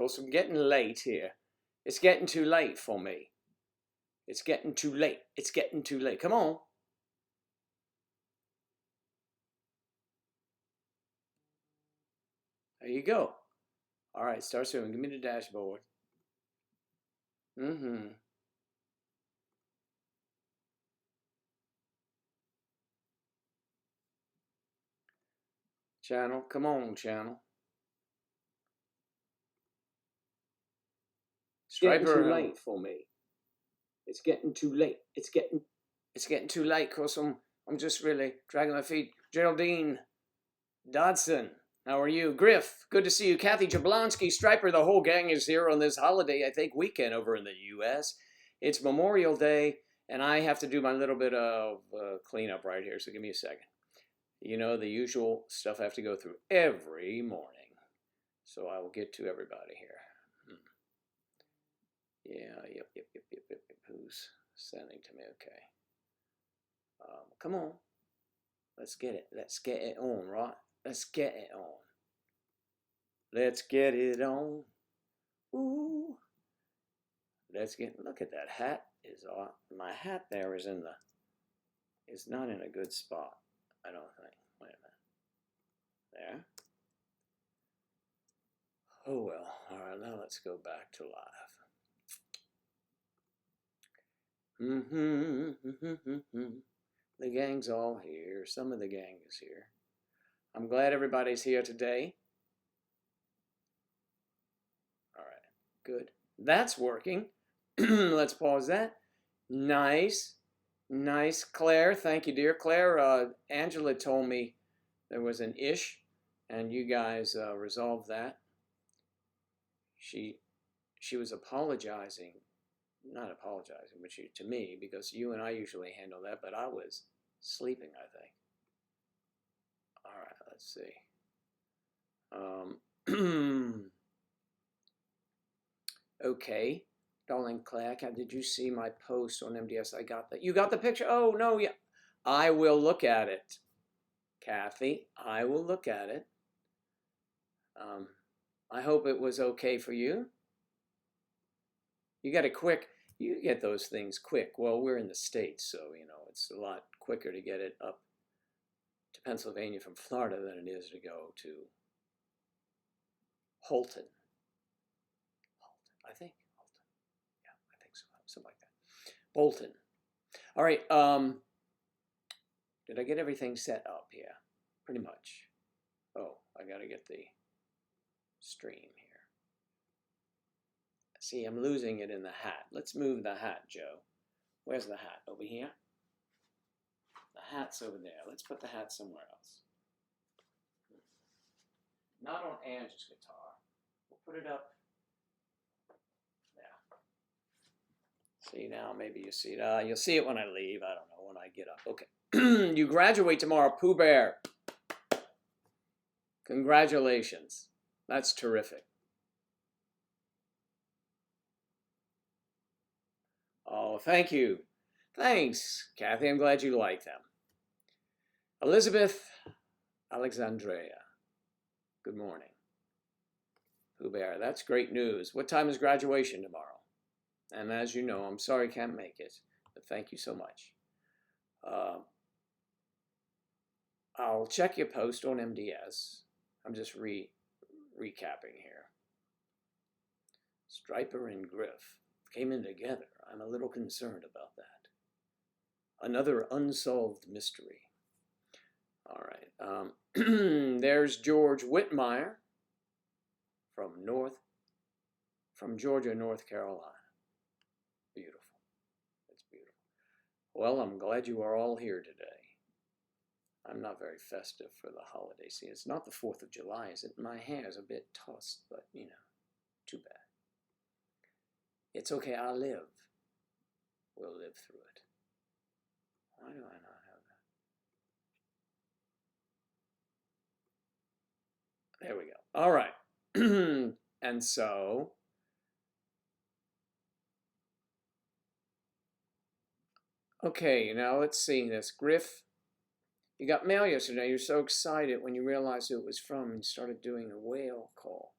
Well, I'm getting late here. It's getting too late for me. It's getting too late. It's getting too late. Come on. There you go. All right, start swimming. Give me the dashboard. Mm-hmm. Channel. Come on, channel. Striper. Getting too late for me. It's getting too late. It's getting too late because I'm just really dragging my feet. Geraldine Dodson, how are you? Griff, good to see you. Kathy Jablonski, Striper, the whole gang is here on this holiday, I think, weekend over in the U.S. It's Memorial Day, and I have to do my little bit of cleanup right here, so give me a second. You know, the usual stuff I have to go through every morning. So I will get to everybody here. Yeah, yep. Who's sending to me? Okay. Come on. Let's get it. Let's get it on, right? Let's get it on. Let's get it on. Ooh. Let's get, look at that hat is on. My hat there is not in a good spot, I don't think. Wait a minute. There. Oh well. All right, now let's go back to live. The gang's all here. Some of the gang is here. I'm glad everybody's here today. All right, good. That's working. Let's pause that. Nice. Nice, Claire. Thank you, dear. Claire, Angela told me there was an ish, and you guys resolved that. She was apologizing. Not apologizing, but to me, because you and I usually handle that, but I was sleeping, I think. All right, let's see. Okay, darling Claire, did you see my post on MDS? I got that. You got the picture? Oh, no, yeah. I will look at it, Kathy. I will look at it. I hope it was okay for you. You get those things quick. Well, we're in the States, so, you know, it's a lot quicker to get it up to Pennsylvania from Florida than it is to go to Holton. I think. Holton. Yeah, I think so. Something like that. Bolton. All right. Did I get everything set up? Yeah, pretty much. Oh, I got to get the stream here. See, I'm losing it in the hat. Let's move the hat, Joe. Where's the hat? Over here? The hat's over there. Let's put the hat somewhere else. Not on Angie's guitar. We'll put it up there. See, now maybe you see it. You'll see it when I leave. I don't know, when I get up. Okay. You graduate tomorrow, Pooh Bear. Congratulations. That's terrific. Oh, thank you. Thanks, Kathy. I'm glad you like them. Elizabeth Alexandrea. Good morning. Pooh Bear, that's great news. What time is graduation tomorrow? And as you know, I'm sorry I can't make it, but thank you so much. I'll check your post on MDS. I'm just recapping here. Striper and Griff came in together. I'm a little concerned about that. Another unsolved mystery. All right. There's George Whitmire from Georgia, North Carolina. Beautiful. It's beautiful. Well, I'm glad you are all here today. I'm not very festive for the holiday. See, it's not the 4th of July, is it? My hair is a bit tossed, but, you know, too bad. It's okay, I'll live. We'll live through it. Why do I not have that? There we go. All right. And so, okay, now let's see this. Griff, you got mail yesterday. You're so excited when you realized who it was from and started doing a whale call.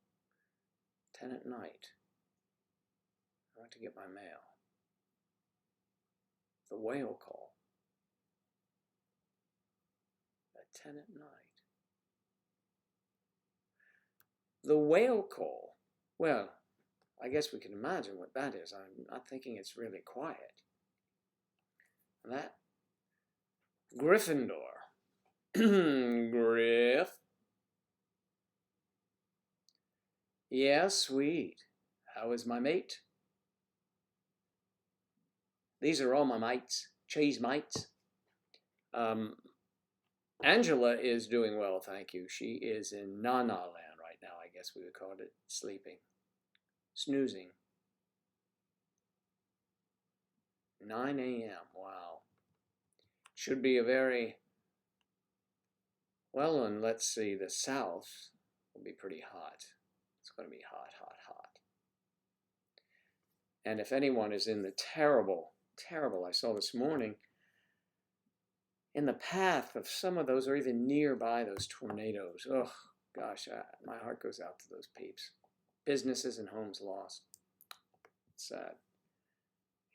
10 at night. I went to get my mail. The whale call. At 10 at night. The whale call. Well, I guess we can imagine what that is. I'm not thinking it's really quiet. That Gryffindor. Griff. Yeah, sweet. How is my mate? These are all my mates. Cheese mates. Angela is doing well, thank you. She is in Nana land right now, I guess we would call it. Sleeping. Snoozing. 9 a.m. Wow. Should be a very... Well, and let's see, the south will be pretty hot. It's going to be hot, hot, hot. And if anyone is in the terrible, I saw this morning, in the path of some of those, or even nearby those tornadoes, oh, gosh, my heart goes out to those peeps. Businesses and homes lost. It's sad.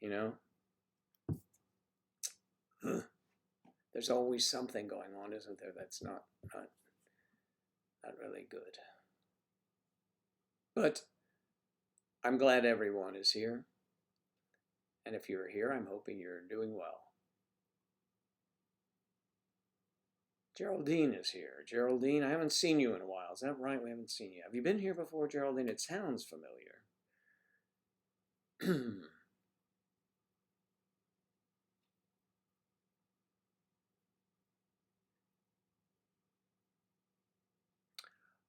You know? There's always something going on, isn't there, that's not really good. But I'm glad everyone is here. And if you're here, I'm hoping you're doing well. Geraldine is here. Geraldine, I haven't seen you in a while. Is that right? We haven't seen you. Have you been here before, Geraldine? It sounds familiar.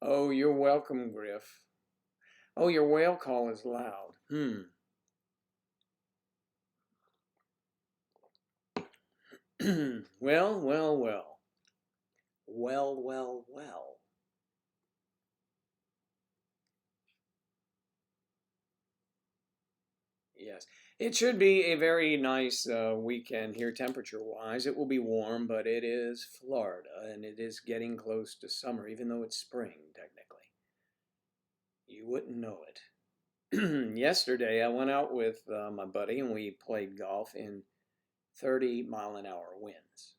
Oh, you're welcome, Griff. Oh, your whale call is loud. Well, well, well. Well, well, well. Yes, it should be a very nice weekend here temperature-wise. It will be warm, but it is Florida, and it is getting close to summer, even though it's spring, technically. You wouldn't know it. Yesterday, I went out with my buddy, and we played golf in 30-mile-an-hour winds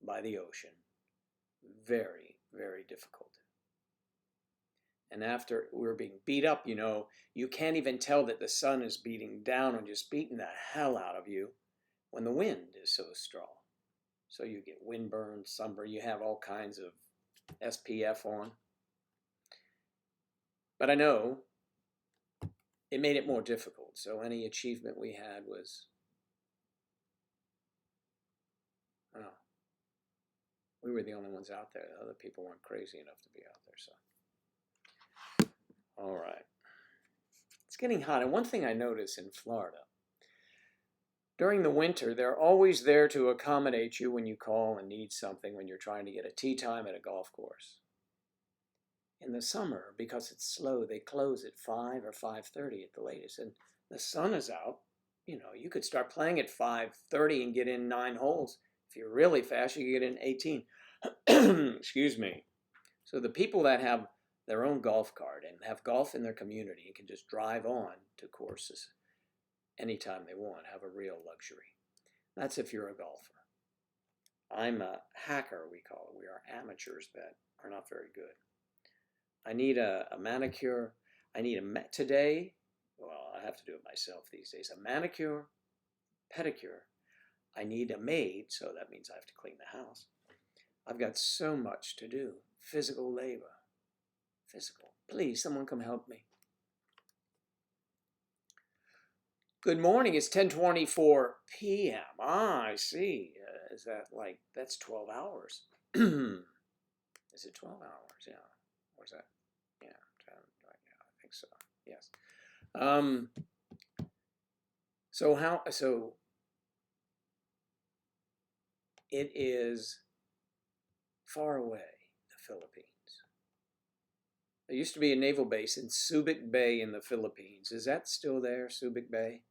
by the ocean. Very, very difficult. And after we were being beat up, you know, you can't even tell that the sun is beating down and just beating the hell out of you when the wind is so strong. So you get windburn, sunburn, you have all kinds of SPF on. But I know it made it more difficult. So any achievement we had was, well, we were the only ones out there. The other people weren't crazy enough to be out there, so. All right. It's getting hot. And one thing I notice in Florida, during the winter, they're always there to accommodate you when you call and need something when you're trying to get a tee time at a golf course. In the summer, because it's slow, they close at 5 or 5:30 at the latest. And the sun is out. You know, you could start playing at 5:30 and get in 9 holes. If you're really fast, you can get in 18. Excuse me. So the people that have their own golf cart and have golf in their community and can just drive on to courses anytime they want, have a real luxury. That's if you're a golfer. I'm a hacker, we call it. We are amateurs that are not very good. I need a manicure. I need today, well, I have to do it myself these days, a manicure, pedicure. I need a maid, so that means I have to clean the house. I've got so much to do. Physical labor. Physical. Please, someone come help me. Good morning. It's 10:24 p.m. Ah, I see. Is that like, that's 12 hours. Is it 12 hours? Yeah. Or is that? Yeah, 10, yeah, I think so. Yes. So it is far away, the Philippines. There used to be a naval base in Subic Bay in the Philippines. Is that still there, Subic Bay?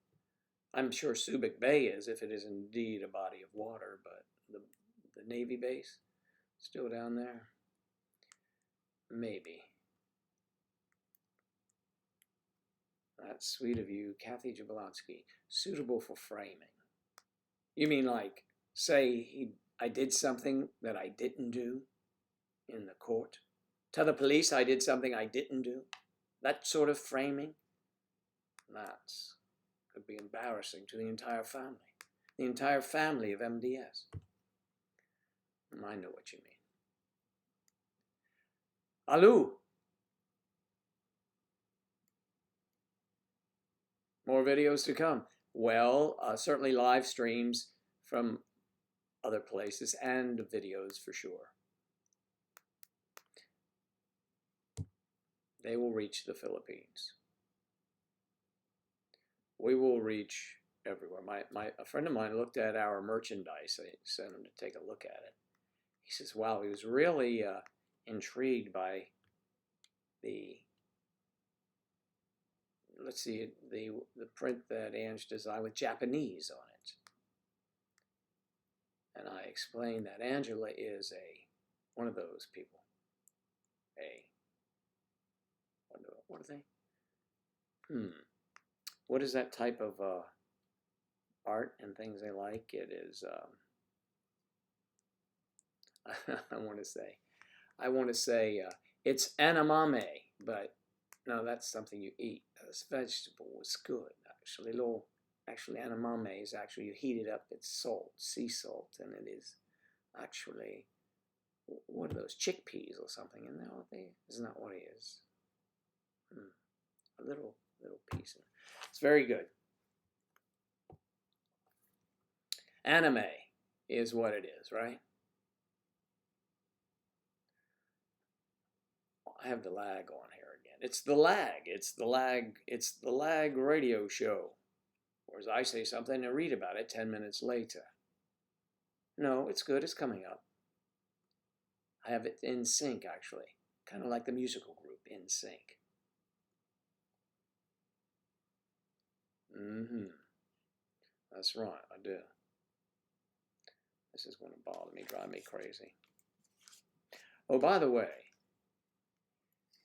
I'm sure Subic Bay is, if it is indeed a body of water, but the Navy base still down there? Maybe. That's sweet of you, Kathy Jablonski. Suitable for framing. You mean like, say I did something that I didn't do in the court? Tell the police I did something I didn't do? That sort of framing? That could be embarrassing to the entire family. The entire family of MDS. I know what you mean. Aloo! More videos to come. Well, certainly live streams from other places and videos for sure. They will reach the Philippines. We will reach everywhere. A friend of mine looked at our merchandise. I sent him to take a look at it. He says, wow, he was really intrigued by the, let's see, the print that Ange designed with Japanese on it. And I explained that Angela is one of those people. What are they? What is that type of art and things they like? It is, I want to say it's anamame, but no, that's something you eat. This vegetable was good, actually. Actually, anamame is actually, you heat it up, it's salt, sea salt, and it is actually, what are those, chickpeas or something? Isn't that what isn't that what it is? A little piece. It's very good. Anime is what it is, right? I have the lag on here again. It's the lag. It's the lag radio show. Whereas I say something and read about it 10 minutes later. No, it's good. It's coming up. I have it in sync, actually. Kind of like the musical group, In Sync. That's right, I do. This is going to bother me, drive me crazy. Oh, by the way,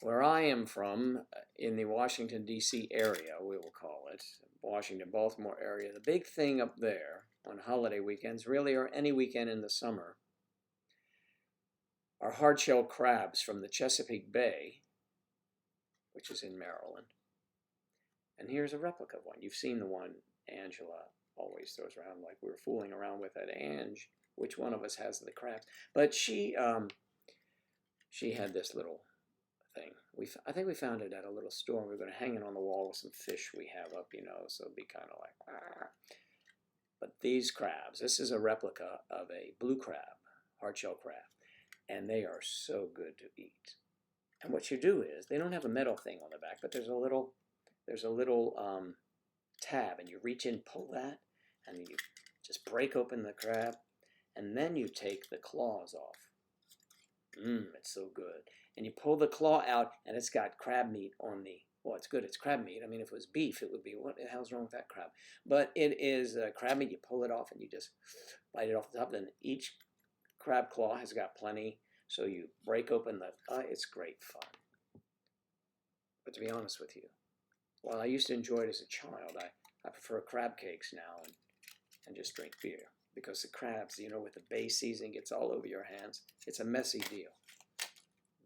where I am from, in the Washington, D.C. area, we will call it, Washington, Baltimore area, the big thing up there on holiday weekends, really, or any weekend in the summer, are hard-shell crabs from the Chesapeake Bay, which is in Maryland. And here's a replica of one. You've seen the one Angela always throws around, like we were fooling around with at Ange. Which one of us has the crabs? But she had this little thing. I think we found it at a little store. We were going to hang it on the wall with some fish we have up, so it'd be kind of like, ah. But these crabs, this is a replica of a blue crab, hard-shell crab, and they are so good to eat. And what you do is, they don't have a metal thing on the back, but there's a little tab, and you reach in, pull that, and you just break open the crab, and then you take the claws off. It's so good. And you pull the claw out, and it's got crab meat on the, well, it's good, it's crab meat. I mean, if it was beef, it would be, what the hell's wrong with that crab? But it is crab meat. You pull it off, and you just bite it off the top. Then each crab claw has got plenty, so you break open the, it's great fun. But to be honest with you, while I used to enjoy it as a child, I prefer crab cakes now and just drink beer. Because the crabs, with the bay seasoning, gets all over your hands. It's a messy deal.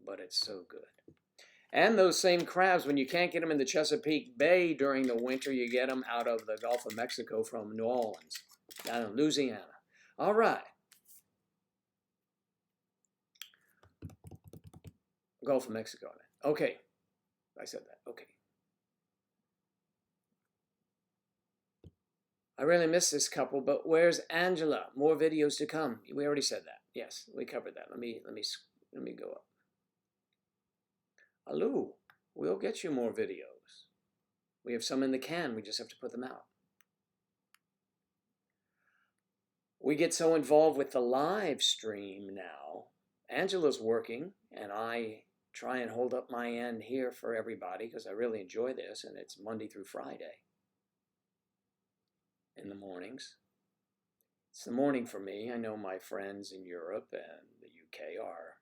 But it's so good. And those same crabs, when you can't get them in the Chesapeake Bay during the winter, you get them out of the Gulf of Mexico from New Orleans, down in Louisiana. All right. Gulf of Mexico. Okay. I said that. Okay. I really miss this couple, but where's Angela? More videos to come. We already said that. Yes, we covered that. Let me go up. Aloo, we'll get you more videos. We have some in the can. We just have to put them out. We get so involved with the live stream now. Angela's working, and I try and hold up my end here for everybody because I really enjoy this, and it's Monday through Friday. In the mornings. It's the morning for me. I know my friends in Europe and the UK are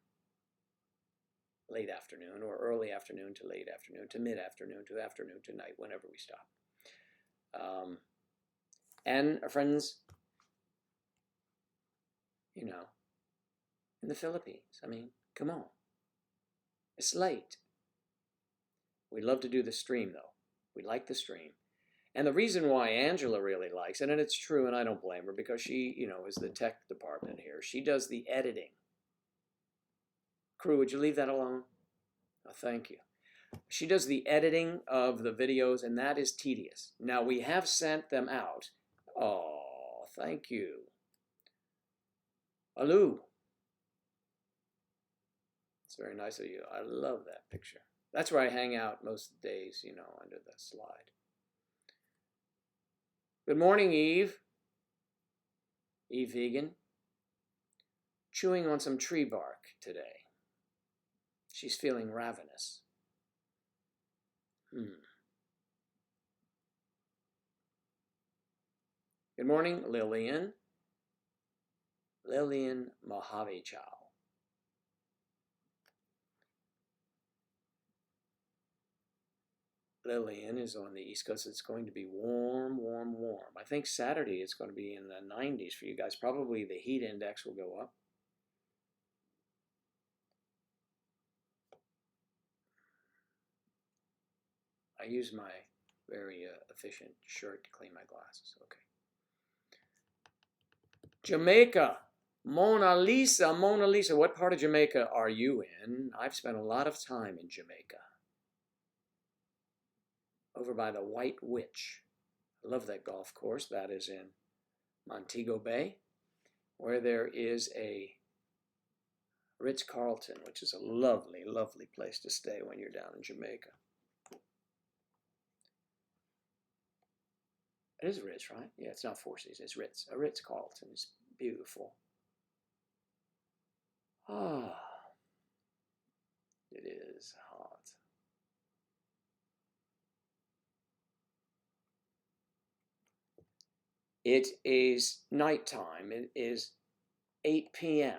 late afternoon, or early afternoon to late afternoon to mid-afternoon to night, whenever we stop. And our friends, you know, in the Philippines. I mean, come on. It's late. We love to do the stream, though. We like the stream. And the reason why Angela really likes it, and it's true, and I don't blame her, because she, you know, is the tech department here. She does the editing. Crew, would you leave that alone? Oh, thank you. She does the editing of the videos, and that is tedious. Now, we have sent them out. Oh, thank you. Aloo. It's very nice of you. I love that picture. That's where I hang out most days, you know, under the slide. Good morning, Eve. Eve Vegan. Chewing on some tree bark today. She's feeling ravenous. Good morning, Lillian. Lillian Mojave Chow. Lillian is on the East Coast. It's going to be warm, warm, warm. I think Saturday it's going to be in the 90s for you guys. Probably the heat index will go up. I use my very efficient shirt to clean my glasses. Okay. Jamaica. Mona Lisa. Mona Lisa. What part of Jamaica are you in? I've spent a lot of time in Jamaica. Over by the White Witch. I love that golf course. That is in Montego Bay, where there is a Ritz-Carlton, which is a lovely, lovely place to stay when you're down in Jamaica. It is Ritz, right? Yeah, it's not Four Seasons. It's Ritz. A Ritz-Carlton is beautiful. Ah, it is hot. It is nighttime. It is 8 p.m.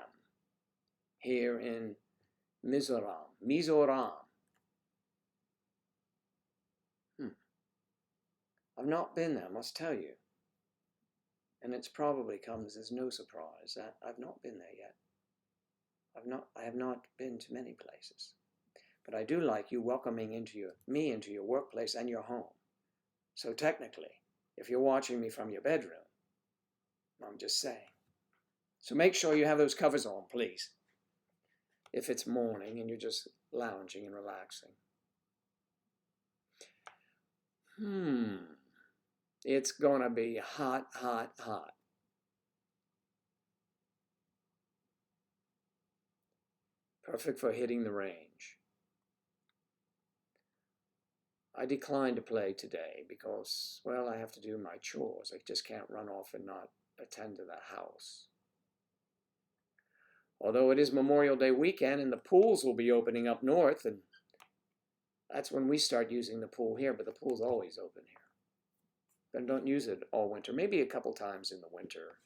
here in Mizoram. I've not been there, I must tell you. And it's probably comes as no surprise that I've not been there yet. I have not been to many places. But I do like you welcoming me into your workplace and your home. So technically, if you're watching me from your bedroom, I'm just saying. So make sure you have those covers on, please. If it's morning and you're just lounging and relaxing. It's gonna be hot, hot, hot. Perfect for hitting the range. I declined to play today because, well, I have to do my chores. I just can't run off and not attend to the house. Although it is Memorial Day weekend and the pools will be opening up north, and that's when we start using the pool here, but the pool's always open here. But don't use it all winter, maybe a couple times in the winter.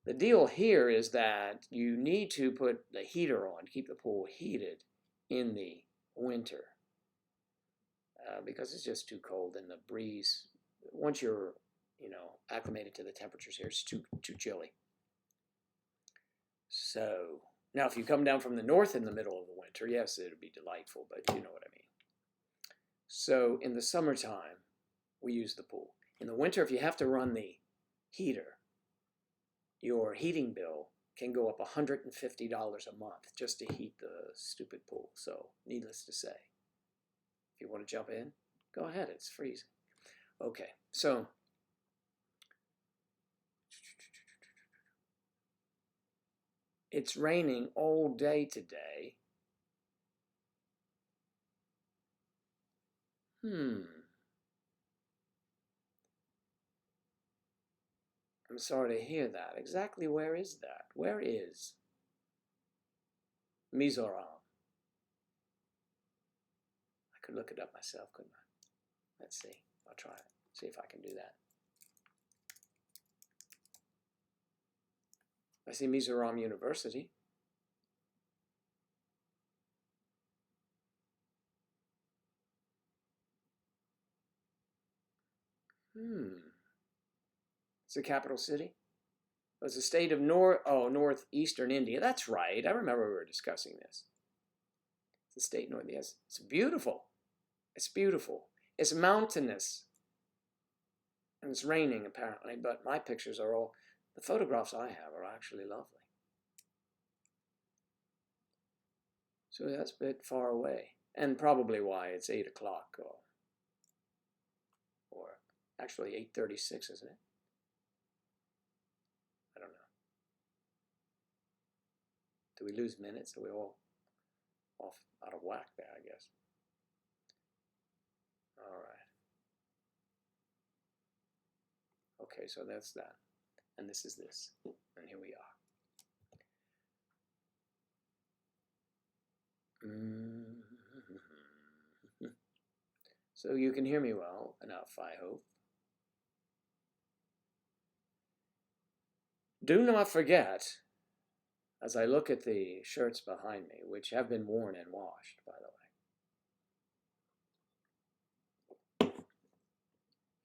The deal here is that you need to put the heater on, keep the pool heated in the winter, because it's just too cold, and the breeze, once you're, you know, acclimated to the temperatures here, it's too chilly. So now if you come down from the north in the middle of the winter, yes, it'll be delightful, but you know what I mean. So in the summertime, we use the pool. In the winter, if you have to run the heater, your heating bill can go up $150 a month just to heat the stupid pool. So needless to say, if you want to jump in, go ahead. It's freezing. Okay, so it's raining all day today. I'm sorry to hear that. Exactly where is that? Where is Mizoram? I could look it up myself, couldn't I? Let's see. I'll try it. See if I can do that. I see Mizoram University. It's the capital city? It's the state of northeastern India. That's right. I remember we were discussing this. It's the state north. Yes, it's beautiful. It's beautiful. It's mountainous. And it's raining apparently, but my pictures are all, the photographs I have are actually lovely. So that's a bit far away. And probably why it's 8 o'clock or actually 8:36, isn't it? I don't know. Do we lose minutes? Are we all off out of whack there, I guess? All right. Okay, so that's that. And this is this. And here we are. So you can hear me well enough, I hope. Do not forget, as I look at the shirts behind me, which have been worn and washed, by the way.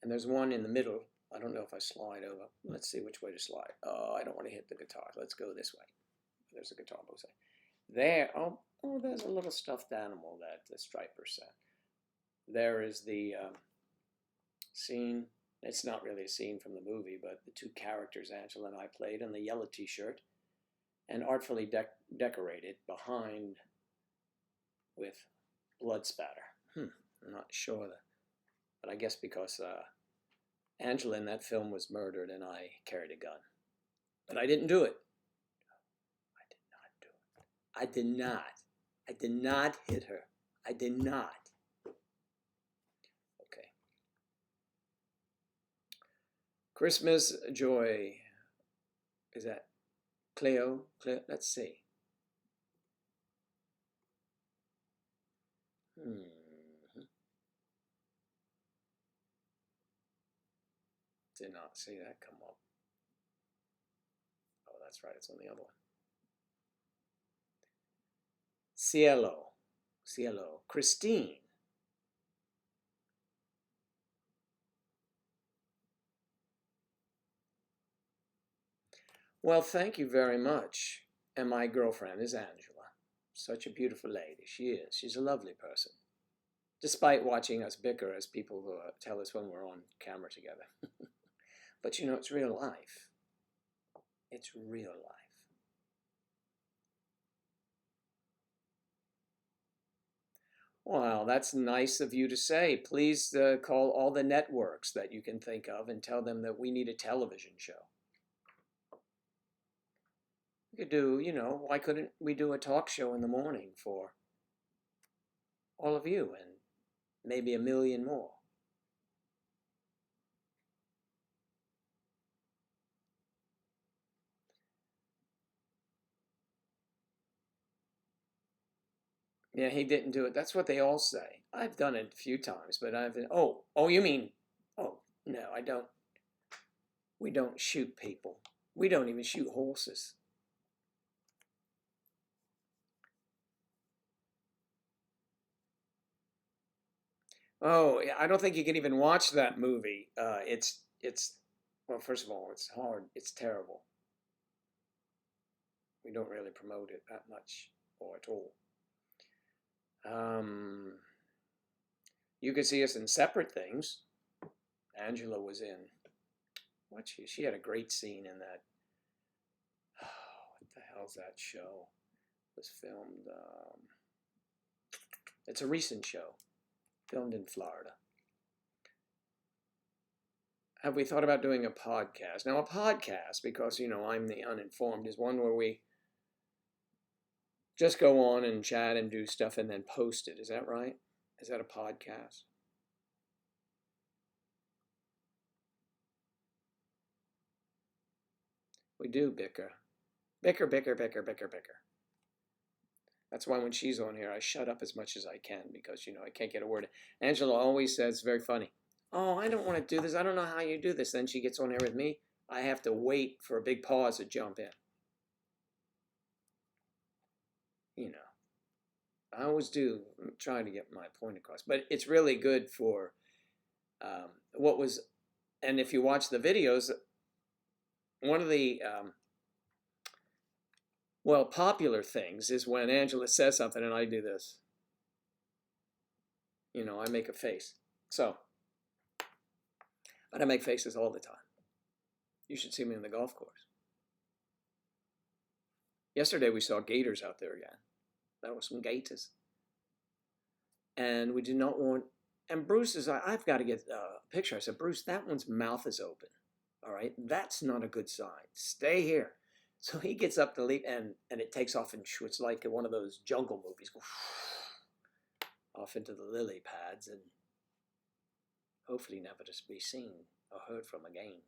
And there's one in the middle. I don't know if I slide over. Let's see which way to slide. Oh, I don't want to hit the guitar. Let's go this way. There's a guitar, both sides. There, oh, there's a little stuffed animal that the striper sent. There is the scene. It's not really a scene from the movie, but the two characters Angela and I played in the yellow t-shirt and artfully decorated behind with blood spatter. I'm not sure, but I guess because Angela in that film was murdered and I carried a gun. But I didn't do it. I did not do it. I did not. I did not hit her. I did not. Okay. Christmas joy. Is that Cleo? Let's see. Did not see that come up. Oh, that's right. It's on the other one. Cielo. Cielo. Christine. Well, thank you very much. And my girlfriend is Angela. Such a beautiful lady. She is. She's a lovely person. Despite watching us bicker as people who tell us when we're on camera together. But you know, it's real life. It's real life. Well, that's nice of you to say. Please call all the networks that you can think of and tell them that we need a television show. We could do, you know, why couldn't we do a talk show in the morning for all of you and maybe 1 million more? Yeah, he didn't do it. That's what they all say. I've done it a few times, but oh, you mean, oh, no, I don't. We don't shoot people. We don't even shoot horses. Oh, I don't think you can even watch that movie. Well, first of all, it's hard. It's terrible. We don't really promote it that much or at all. You could see us in separate things. Angela was in, she had a great scene in that. Oh, what the hell's that show? It was filmed. It's a recent show, filmed in Florida. Have we thought about doing a podcast? Now, a podcast, because, you know, I'm the uninformed, is one where we just go on and chat and do stuff and then post it. Is that right? Is that a podcast? We do bicker. Bicker, bicker, bicker, bicker, bicker. That's why when she's on here, I shut up as much as I can because, you know, I can't get a word. Angela always says, very funny, oh, I don't want to do this. I don't know how you do this. Then she gets on here with me. I have to wait for a big pause to jump in. You know, I always do. I'm trying to get my point across. But it's really good for what was and if you watch the videos, one of the popular things is when Angela says something and I do this. You know, I make a face. So, but I make faces all the time. You should see me on the golf course. Yesterday we saw gators out there again. That was some gators. And we did not want, and Bruce is, I've got to get a picture. I said, Bruce, that one's mouth is open. All right, that's not a good sign. Stay here. So he gets up to leap, and it takes off, and it's like one of those jungle movies. Go off into the lily pads, and hopefully never to be seen or heard from again.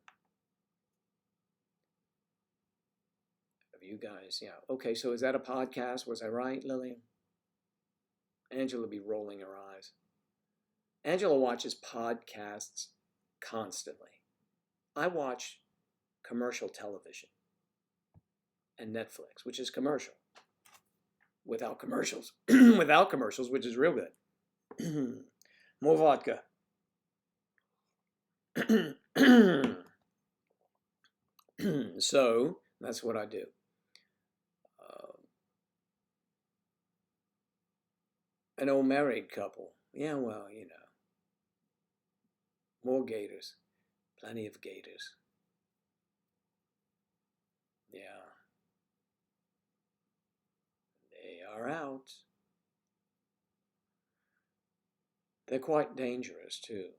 Of you guys, yeah. Okay, so is that a podcast? Was I right, Lillian? Angela be rolling her eyes. Angela watches podcasts constantly. I watch commercial television and Netflix, which is commercial. Without commercials. Without commercials, which is real good. More vodka. So, that's what I do. An old married couple. Yeah, well, you know. More gators. Plenty of gators. Yeah. They are out. They're quite dangerous, too.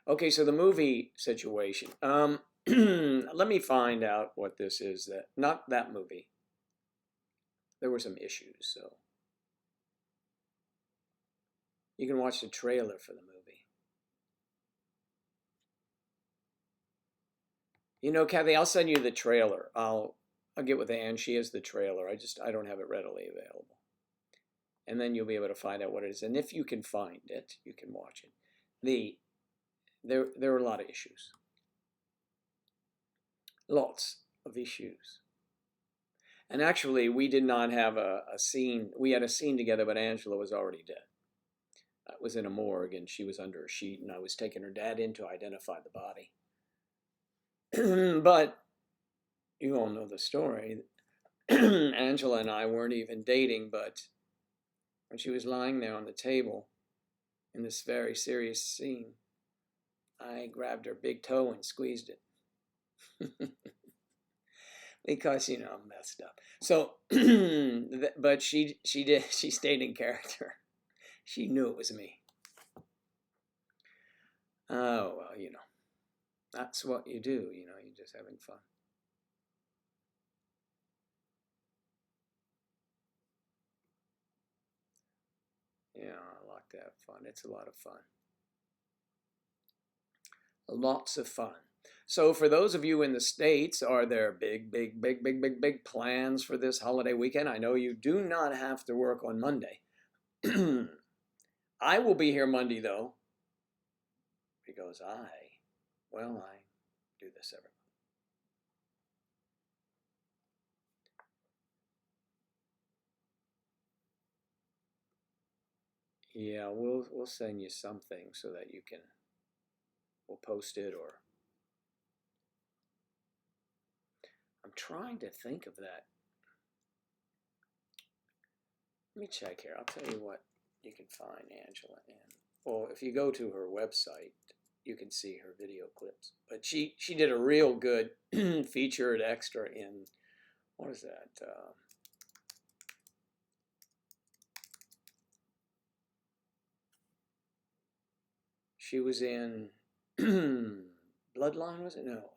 Okay, so the movie situation. Let me find out what this is. Not that movie. There were some issues, so you can watch the trailer for the movie. You know, Kathy, I'll send you the trailer. I'll get with Ann. She has the trailer. I don't have it readily available. And then you'll be able to find out what it is. And if you can find it, you can watch it. There are a lot of issues. Lots of issues. And actually, we did not have a scene. We had a scene together, but Angela was already dead. I was in a morgue, and she was under a sheet, and I was taking her dad in to identify the body. But you all know the story. Angela and I weren't even dating, but when she was lying there on the table in this very serious scene, I grabbed her big toe and squeezed it. Because, you know, I'm messed up. So, but she stayed in character. She knew it was me. Oh, well, you know, that's what you do, you know, you're just having fun. Yeah, I like to have fun. It's a lot of fun. Lots of fun. So for those of you in the States, are there big plans for this holiday weekend? I know you do not have to work on Monday. I will be here Monday, though, because I do this every month. Yeah, we'll send you something so that we'll post it, or I'm trying to think of that. Let me check here. I'll tell you what you can find Angela in. Well, if you go to her website, you can see her video clips. But she did a real good featured extra in, what is that? She was in Bloodline, was it? No.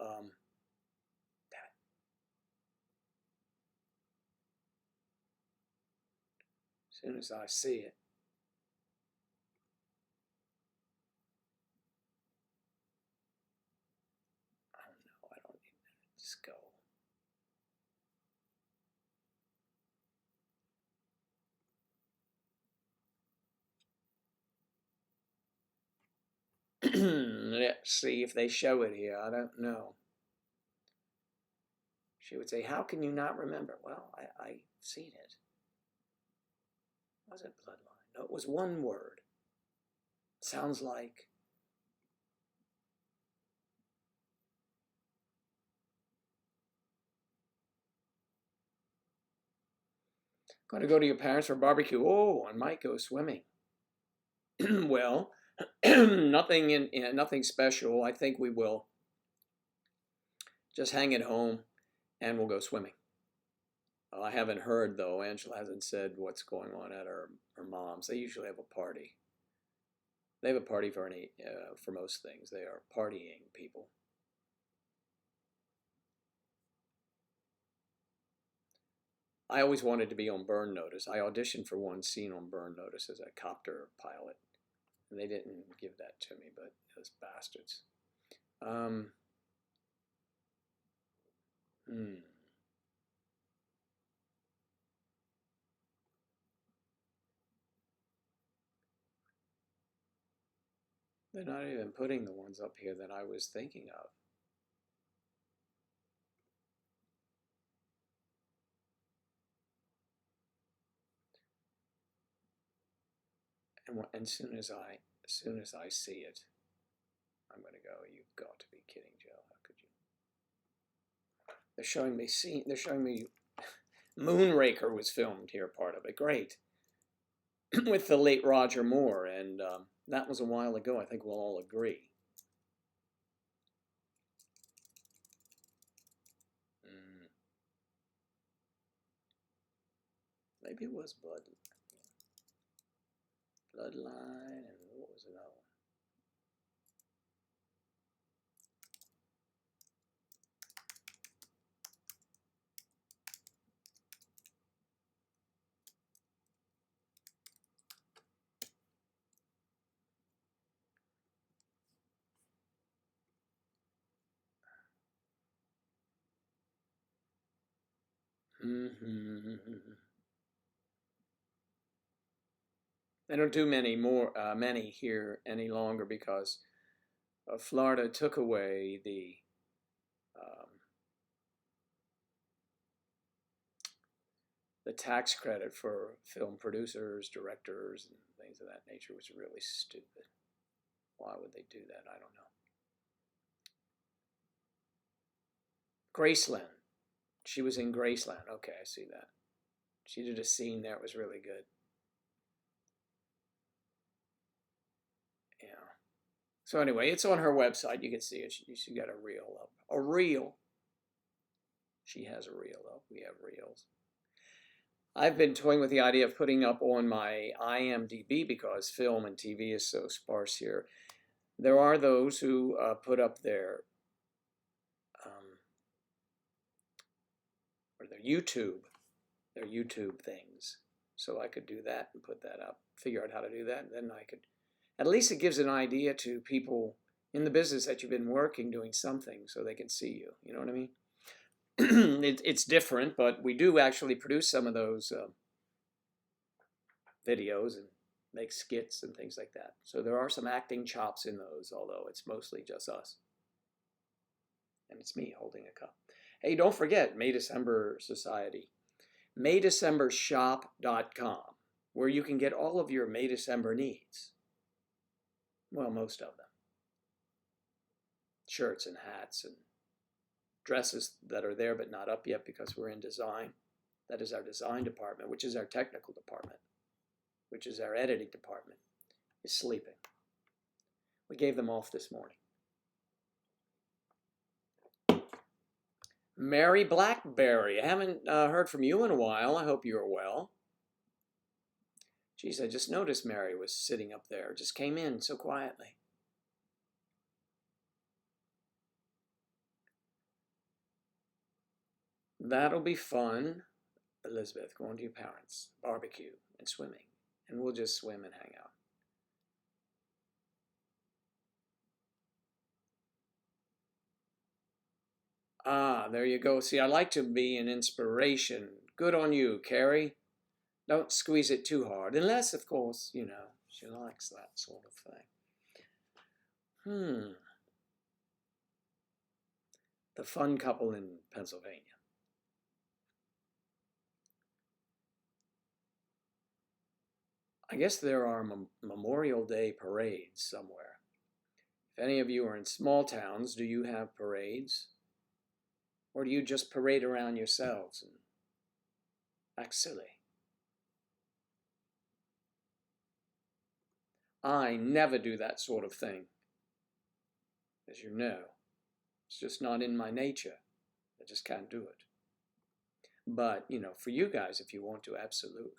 As soon as I see it. I don't know. I don't need that. Just go. Let's see if they show it here. I don't know. She would say, how can you not remember? Well, I've seen it. Was it Bloodline? No, it was one word. Sounds like Going to go to your parents for a barbecue. Oh, I might go swimming. Well, nothing special. I think we will just hang at home and we'll go swimming. I haven't heard, though. Angela hasn't said what's going on at her mom's. They usually have a party. They have a party for most things. They are partying people. I always wanted to be on Burn Notice. I auditioned for one scene on Burn Notice as a copter pilot, and they didn't give that to me, but those bastards. They're not even putting the ones up here that I was thinking of. And as soon as I see it, I'm going to go, you've got to be kidding, Joe. How could you? They're showing me Moonraker was filmed here, part of it. Great. With the late Roger Moore, and that was a while ago. I think we'll all agree. Maybe it was Bloodline, and what was another one? They don't do many here any longer because Florida took away the tax credit for film producers, directors, and things of that nature, was really stupid. Why would they do that? I don't know. Graceland. She was in Graceland. Okay, I see that. She did a scene there. It was really good. Yeah. So anyway, it's on her website. You can see it. She got a reel up. A reel. She has a reel up. We have reels. I've been toying with the idea of putting up on my IMDb, because film and TV is so sparse here. There are those who put up their YouTube things. So I could do that and put that up, figure out how to do that, and then I could, at least it gives an idea to people in the business that you've been working doing something, so they can see you. You know what I mean? It's different, but we do actually produce some of those videos and make skits and things like that. So there are some acting chops in those, although it's mostly just us. And it's me holding a cup. Hey, don't forget, May December Society. MayDecemberShop.com, where you can get all of your May December needs. Well, most of them. Shirts and hats and dresses that are there but not up yet because we're in design. That is our design department, which is our technical department, which is our editing department, is sleeping. We gave them off this morning. Mary Blackberry, I haven't heard from you in a while. I hope you're well. Geez, I just noticed Mary was sitting up there. Just came in so quietly. That'll be fun, Elizabeth, going to your parents, barbecue and swimming. And we'll just swim and hang out. Ah, there you go. See, I like to be an inspiration. Good on you, Carrie. Don't squeeze it too hard. Unless, of course, you know, she likes that sort of thing. The fun couple in Pennsylvania. I guess there are Memorial Day parades somewhere. If any of you are in small towns, do you have parades? Or do you just parade around yourselves and act silly? I never do that sort of thing, as you know. It's just not in my nature. I just can't do it. But, you know, for you guys, if you want to, absolutely.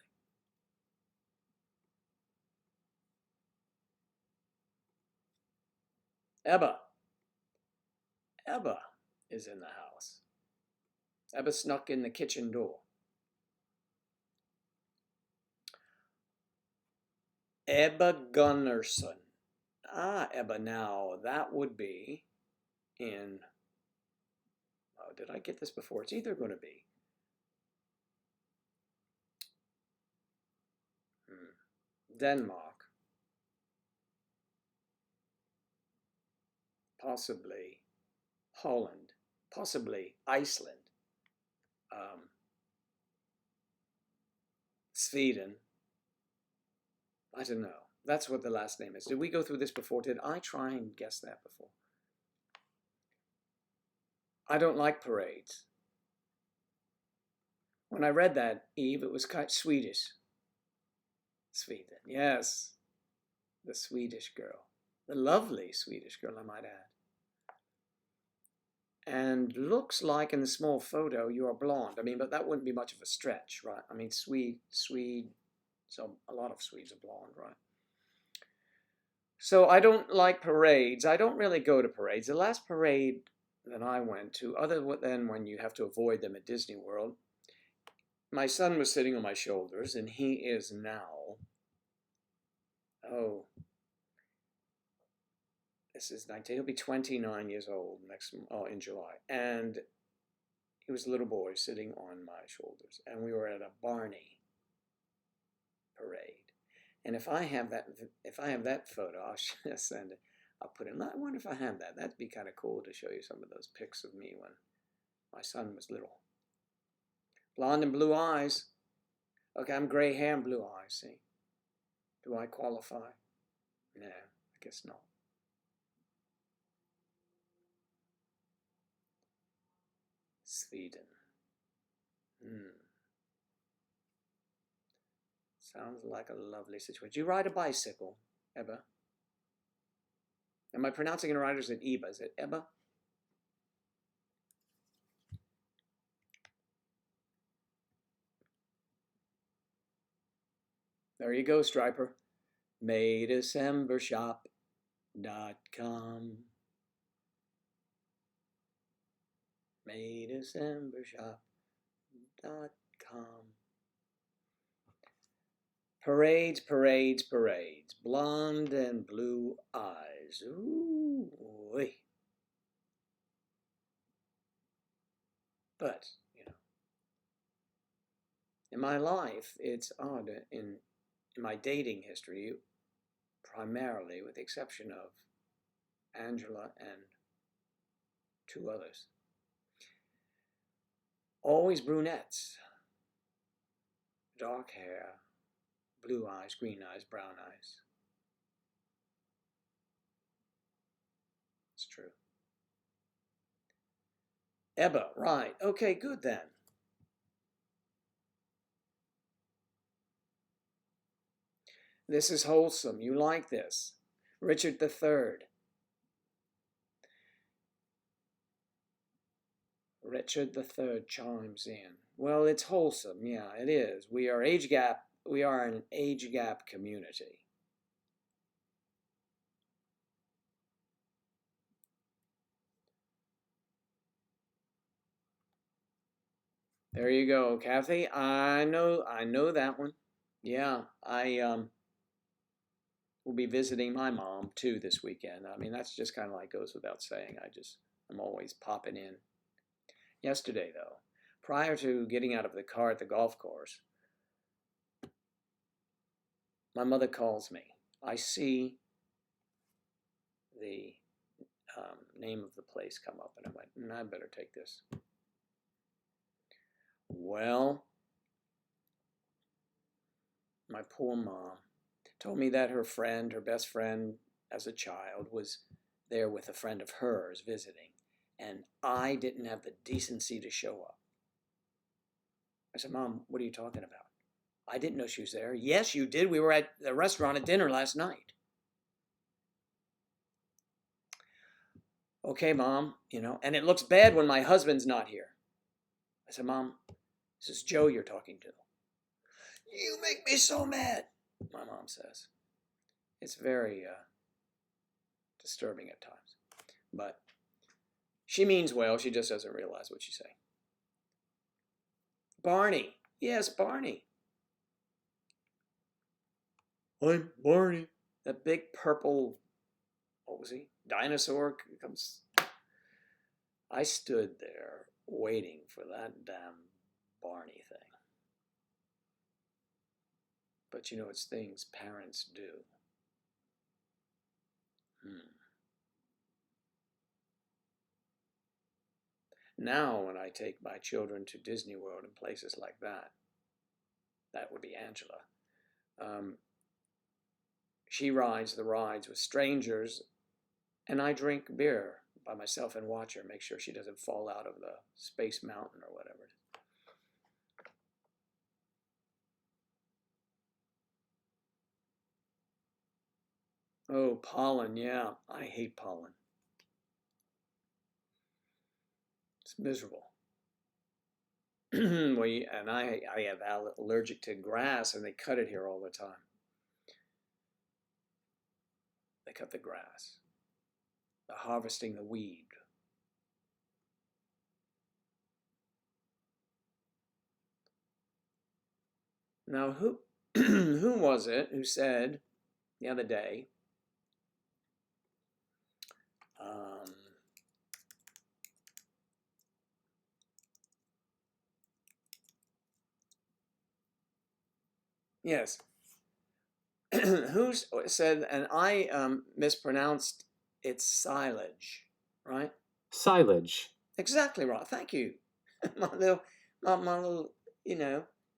Ebba. Ebba is in the house. Ebba snuck in the kitchen door. Ebba Gunnarsson. Ah, Ebba, now that would be in, oh, did I get this before? It's either going to be Denmark, possibly Holland, possibly Iceland, Sweden. I don't know. That's what the last name is. Did we go through this before? Did I try and guess that before? I don't like parades. When I read that, Eve, it was quite Swedish. Sweden, yes. The Swedish girl. The lovely Swedish girl, I might add. And looks like in the small photo you are blonde. I mean, but that wouldn't be much of a stretch, right? I mean, Swede, so a lot of Swedes are blonde, right? So I don't like parades. I don't really go to parades. The last parade that I went to, other than when you have to avoid them at Disney World, my son was sitting on my shoulders, and he is now, oh, this is 19, he'll be 29 years old in July. And he was a little boy sitting on my shoulders, and we were at a Barney parade. And if I have that photo, I'll send it. I'll put it. I wonder if I have that. That'd be kind of cool to show you some of those pics of me when my son was little. Blonde and blue eyes. Okay, I'm gray hair and blue eyes. See, do I qualify? No, I guess not. Sweden. Sounds like a lovely situation. Do you ride a bicycle, Ebba? Am I pronouncing it right, or is it Eba? Is it Ebba? There you go, Striper. MayDecemberShop.com. MayDecemberShop.com. Parades, parades, parades. Blonde and blue eyes. Ooh. But, you know, in my life, it's odd. In my dating history, primarily, with the exception of Angela and two others, always brunettes. Dark hair, blue eyes, green eyes, brown eyes. It's true. Ebba, right. Okay, good then. This is wholesome. You like this. Richard III. Richard III chimes in. Well, it's wholesome. Yeah, it is. We are an age gap community. There you go, Kathy. I know that one. Yeah, I will be visiting my mom too this weekend. I mean, that's just kind of like goes without saying. I'm always popping in. Yesterday, though, prior to getting out of the car at the golf course, my mother calls me. I see the name of the place come up, and I went, I better take this. Well, my poor mom told me that her best friend as a child, was there with a friend of hers visiting, and I didn't have the decency to show up. I said, Mom, what are you talking about? I didn't know she was there. Yes, you did. We were at the restaurant at dinner last night. Okay, Mom, and it looks bad when my husband's not here. I said, Mom, this is Joe you're talking to. You make me so mad, my mom says. It's very disturbing at times. But she means well. She just doesn't realize what she's saying. Barney. Yes, Barney. I'm Barney. That big purple, what was he? Dinosaur comes. I stood there waiting for that damn Barney thing. But it's things parents do. Now, when I take my children to Disney World and places like that would be Angela. She rides the rides with strangers, and I drink beer by myself and watch her, make sure she doesn't fall out of the Space Mountain or whatever it is. Oh, pollen, yeah. I hate pollen. It's miserable. And I have allergic to grass, and they cut it here all the time. They cut the grass. They're harvesting the weed. Now, who who was it who said the other day, yes, who said, and I mispronounced, it's silage, right? Silage. Exactly right. Thank you. my little,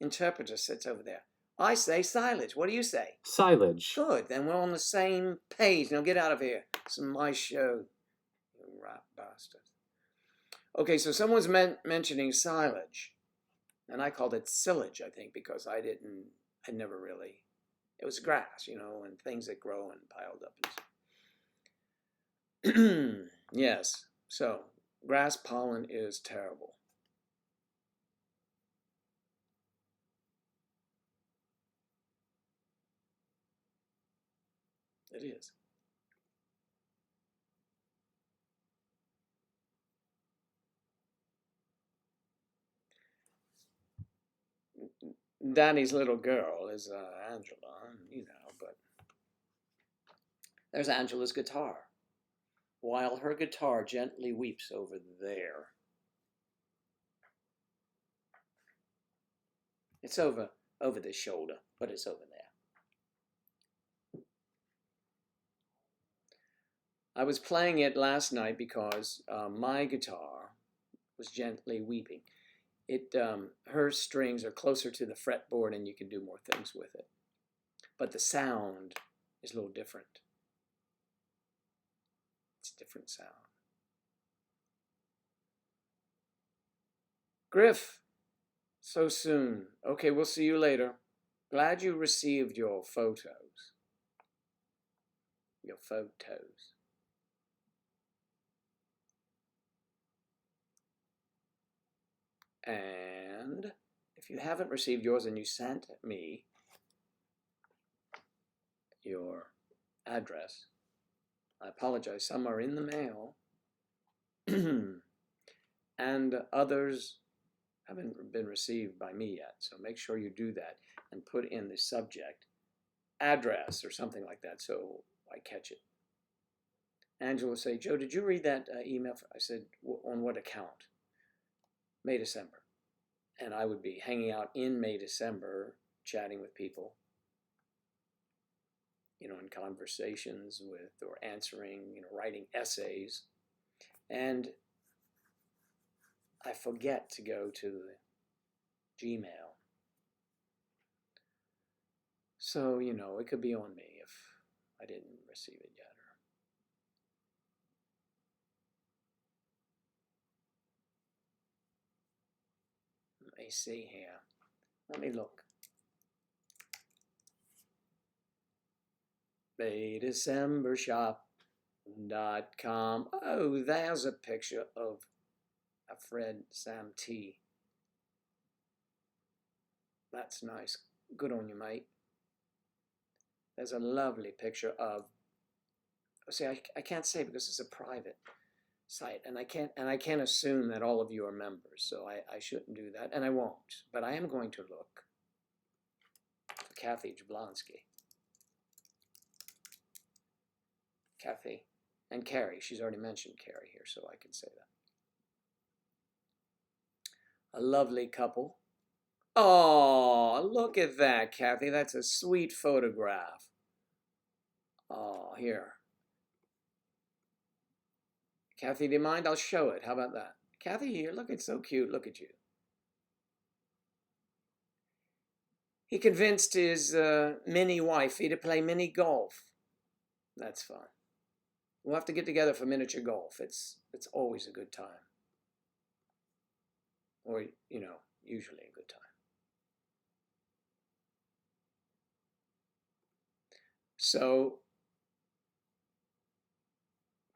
interpreter sits over there. I say silage. What do you say? Silage. Good. Then we're on the same page. Now get out of here. This is my show, you rat bastard. Okay, so someone's mentioning silage, and I called it silage, I think, because I never really, it was grass, and things that grow and piled up. Yes, so grass pollen is terrible. It is. Danny's little girl is Angela, but there's Angela's guitar, while her guitar gently weeps over there. It's over the shoulder, but it's over there. I was playing it last night because my guitar was gently weeping. Her strings are closer to the fretboard and you can do more things with it. But the sound is a little different. It's a different sound. Griff, so soon. Okay, we'll see you later. Glad you received your photos. Your photos. And if you haven't received yours and you sent me your address, I apologize. Some are in the mail, and others haven't been received by me yet. So make sure you do that and put in the subject address or something like that so I catch it. Angela say, Joe, did you read that email? I said, on what account? May, December. And I would be hanging out in May, December, chatting with people, in conversations with, or answering, writing essays. And I forget to go to the Gmail. So, it could be on me if I didn't receive it yet. Let me see here. Let me look. May, December shop. Funday.com. Oh, there's a picture of a Fred Sam T. That's nice. Good on you, mate. There's a lovely picture of. See, I can't say because it's a private site, and I can't assume that all of you are members, so I shouldn't do that, and I won't. But I am going to look for Kathy Jablonski. Kathy and Carrie. She's already mentioned Carrie here, so I can say that. A lovely couple. Oh, look at that, Kathy. That's a sweet photograph. Oh, here. Kathy, do you mind? I'll show it. How about that? Kathy, here. Look, it's so cute. Look at you. He convinced his mini wifey to play mini golf. That's fun. We'll have to get together for miniature golf. It's always a good time. Or, you know, usually a good time. So,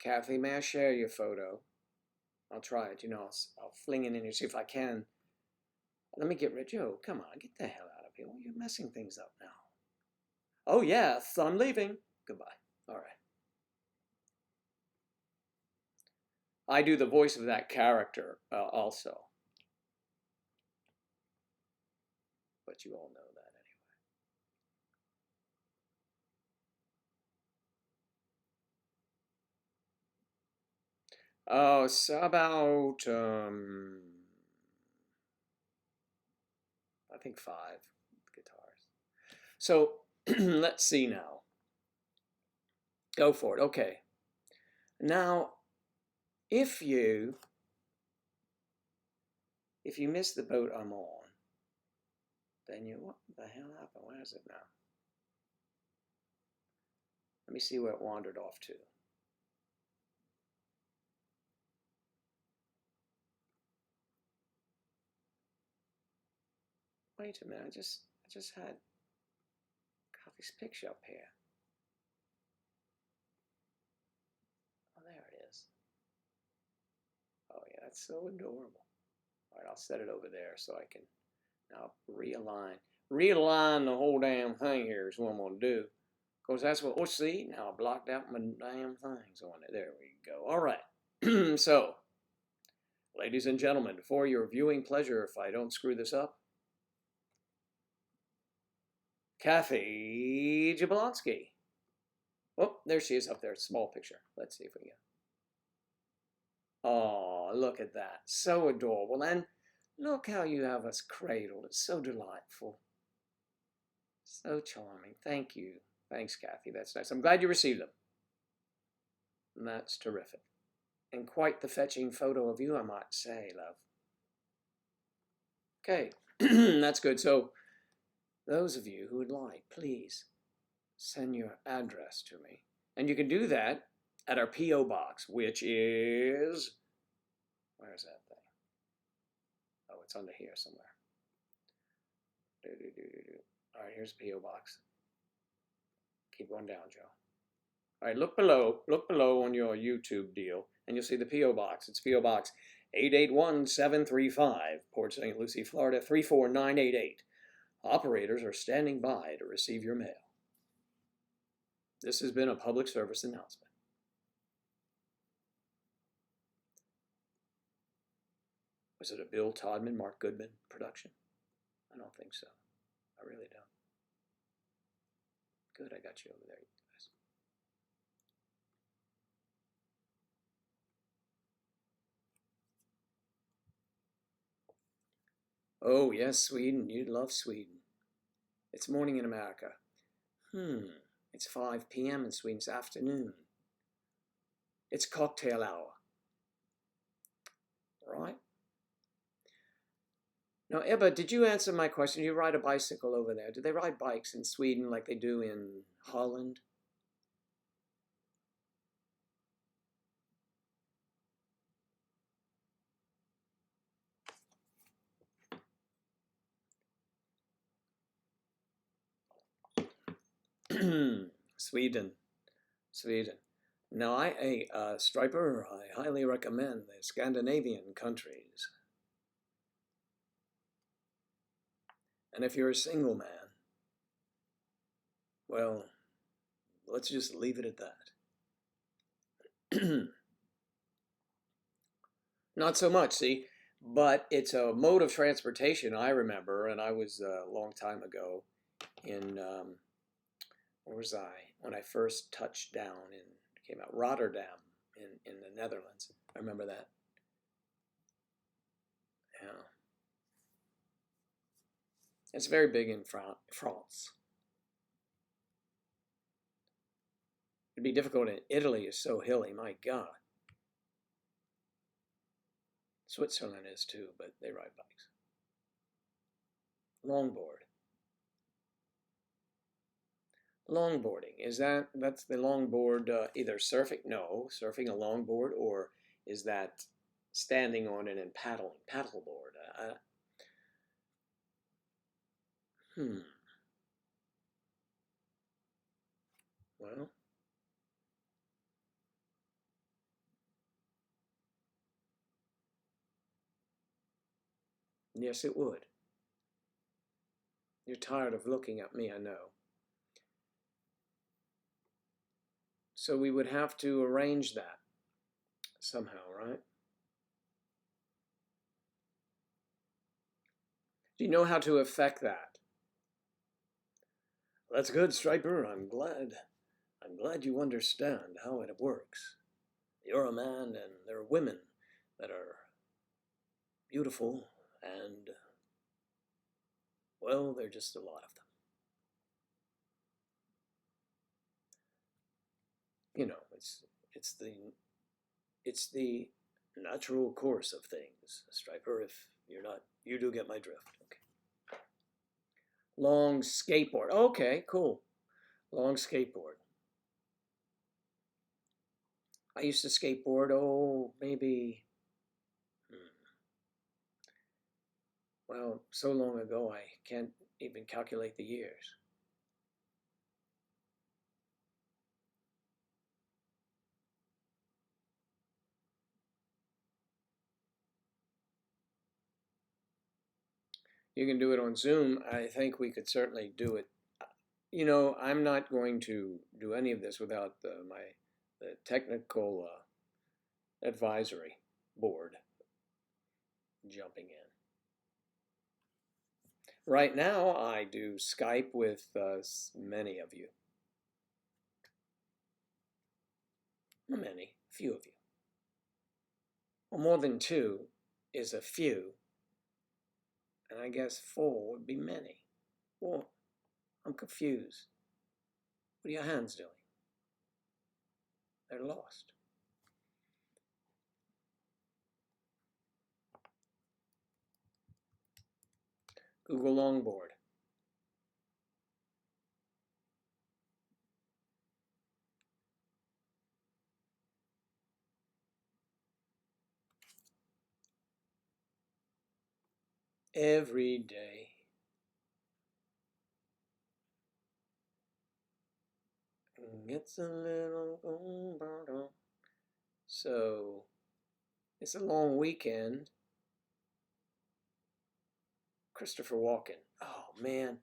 Kathy, may I share your photo? I'll try it. You know, I'll fling it in here, see if I can. Let me get rid. Joe, come on, get the hell out of here. Well, you're messing things up now. Oh, yes, I'm leaving. Goodbye. All right. I do the voice of that character also. But you all know that anyway. Oh, so about, I think 5 guitars. So let's see now. Go for it. Okay. Now, if you miss the boat I'm on, then what the hell happened? Where is it now? Let me see where it wandered off to. Wait a minute, I just had Coffee's picture up here. Oh, there it is. Oh yeah, that's so adorable. All right, I'll set it over there so I can now realign. Realign the whole damn thing here is what I'm gonna do. Because that's what, oh see, now I blocked out my damn things on it. There we go. All right, so, ladies and gentlemen, for your viewing pleasure, if I don't screw this up, Kathy Jablonski. Oh, there she is up there. Small picture. Let's see if we can. Oh, look at that. So adorable. And look how you have us cradled. It's so delightful. So charming. Thank you. Thanks, Kathy. That's nice. I'm glad you received them. And that's terrific. And quite the fetching photo of you, I might say, love. Okay, that's good. So, those of you who would like, please send your address to me. And you can do that at our P.O. Box, which is, where is that thing? Oh, it's under here somewhere. All right, here's P.O. Box. Keep going down, Joe. All right, look below on your YouTube deal, and you'll see the P.O. Box. It's P.O. Box 881735, Port St. Lucie, Florida 34988. Operators are standing by to receive your mail. This has been a public service announcement. Was it a Bill Todman, Mark Goodman production? I don't think so. I really don't. Good, I got you over there, you guys. Oh, yes, Sweden. You'd love Sweden. It's morning in America. It's 5 p.m. in Sweden. It's afternoon. It's cocktail hour. Right? Now, Ebba, did you answer my question? You ride a bicycle over there. Do they ride bikes in Sweden like they do in Holland? Sweden. Now, Striper, I highly recommend the Scandinavian countries. And if you're a single man, well, let's just leave it at that. Not so much, see, but it's a mode of transportation I remember, and I was a long time ago in, where was I? When I first touched down came out, Rotterdam in the Netherlands. I remember that. Yeah. It's very big in France. It'd be difficult in Italy, it's so hilly, my God. Switzerland is too, but they ride bikes. Longboard. Longboarding, that's the longboard, either surfing, no, surfing a longboard, or is that standing on it and paddling, paddleboard? Hmm, well, yes it would. You're tired of looking at me, I know. So we would have to arrange that somehow, right? Do you know how to effect that? That's good, Striper. I'm glad you understand how it works. You're a man and there are women that are beautiful and, well, there are just a lot of them. You know, it's the natural course of things, Striper. If you're not, you do get my drift. Okay. Long skateboard. Okay, cool. Long skateboard. I used to skateboard, oh, maybe, well, so long ago I can't even calculate the years. You can do it on Zoom. I think we could certainly do it. You know, I'm not going to do any of this without the technical advisory board jumping in. Right now, I do Skype with many of you. Many, few of you. Well, more than two is a few, and I guess four would be many. Well, I'm confused. What are your hands doing? They're lost. Google Longboard. Every day. It's a little. So, it's a long weekend. Christopher Walken. Oh man,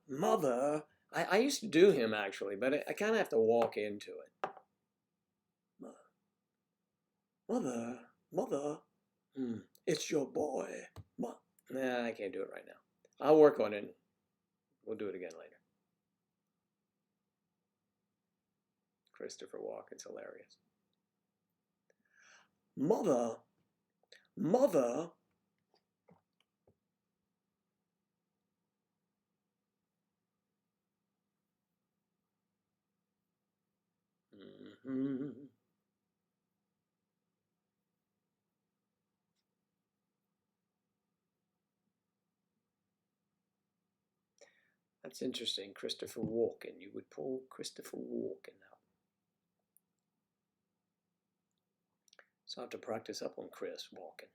mother. I used to do him actually, but I kind of have to walk into it. Mother, mother, it's your boy. Nah, I can't do it right now. I'll work on it. We'll do it again later. Christopher Walken's hilarious. Mother, mother. Mm-hmm. That's interesting. Christopher Walken. You would pull Christopher Walken out. So I have to practice up on Chris Walken.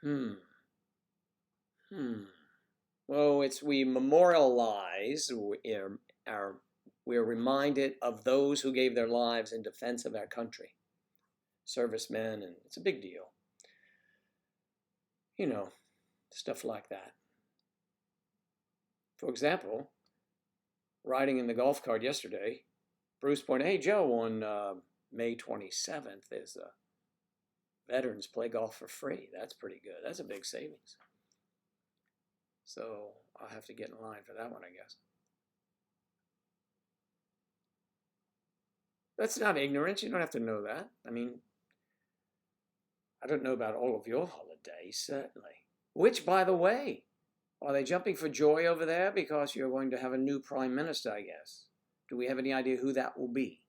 Hmm. Well, we memorialize, we're reminded of those who gave their lives in defense of our country, servicemen, and it's a big deal. You know, stuff like that. For example, riding in the golf cart yesterday, Bruce pointed, "Hey, Joe, on May 27th, there's veterans play golf for free. That's pretty good. That's a big savings." So I'll have to get in line for that one, I guess. That's not ignorance. You don't have to know that. I mean, I don't know about all of your holidays, certainly. Which, by the way, are they jumping for joy over there because you're going to have a new prime minister, I guess? Do we have any idea who that will be?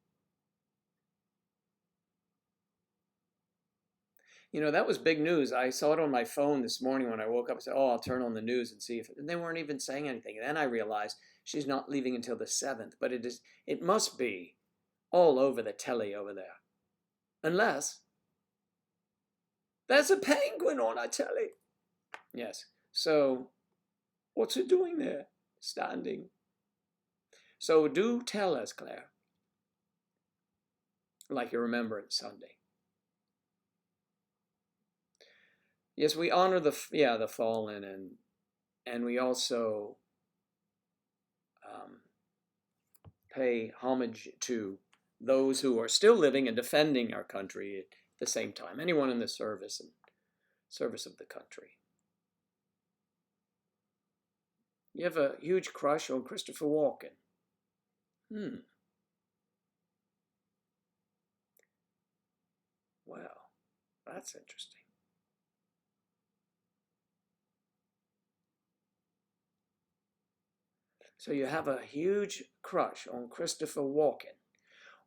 You know, that was big news. I saw it on my phone this morning when I woke up. I said, "Oh, I'll turn on the news and see if..." And they weren't even saying anything. And then I realized she's not leaving until the 7th. But it must be all over the telly over there. Unless there's a penguin on our telly. Yes. So what's it doing there? Standing. So do tell us, Claire. Like you remember it Sunday. Yes, we honor the fallen, and we also pay homage to those who are still living and defending our country at the same time. Anyone in the service of the country. You have a huge crush on Christopher Walken. Well, that's interesting. So you have a huge crush on Christopher Walken.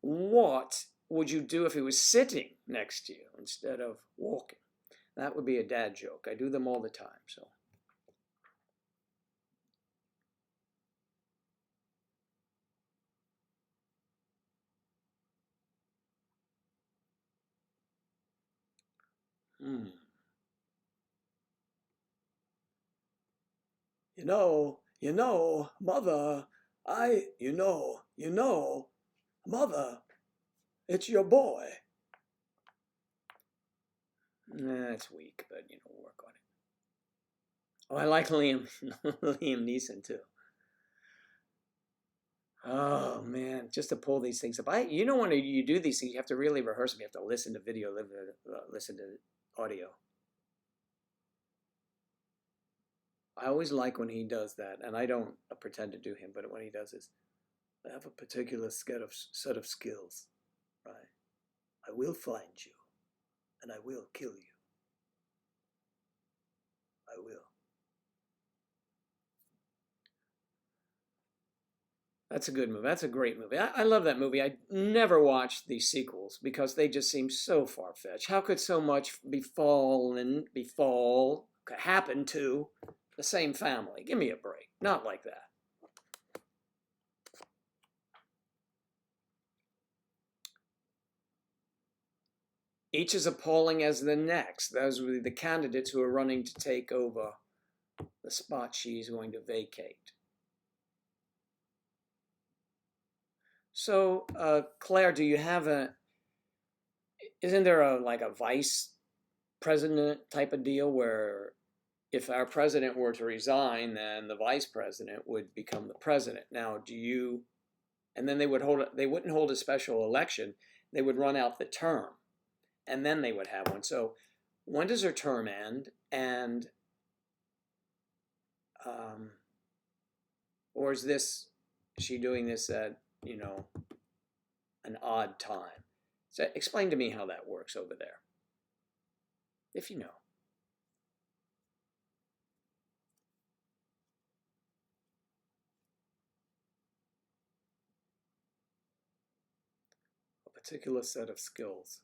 What would you do if he was sitting next to you instead of walking? That would be a dad joke. I do them all the time, so. You know, Mother, Mother, it's your boy. That's weak, but we'll work on it. Oh, I like Liam Neeson too. Oh man, just to pull these things up. When you do these things, you have to really rehearse them. You have to listen to video, listen to audio. I always like when he does that, and I don't pretend to do him, but when he does this, I have a particular set of skills, right? I will find you, and I will kill you. I will. That's a good movie. That's a great movie. I love that movie. I never watched the sequels because they just seem so far-fetched. How could so much happen to the same family? Give me a break. Not like that. Each as appalling as the next. Those were the candidates who are running to take over the spot she's going to vacate. So, Claire, do you have isn't there a vice president type of deal where if our president were to resign, then the vice president would become the president? Now, and then they wouldn't hold a special election. They would run out the term, and then they would have one. So when does her term end? And, or is she doing this at, an odd time? So explain to me how that works over there, if you know. A particular set of skills.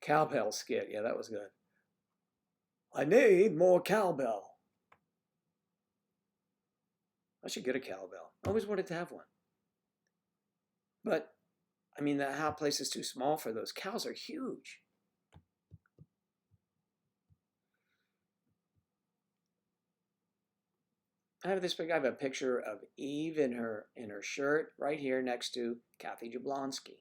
Cowbell skit, yeah, that was good. I need more cowbell. I should get a cowbell. I always wanted to have one. But, I mean, the place is too small for those. Cows are huge. I have this I have a picture of Eve in her shirt right here next to Kathy Jablonski,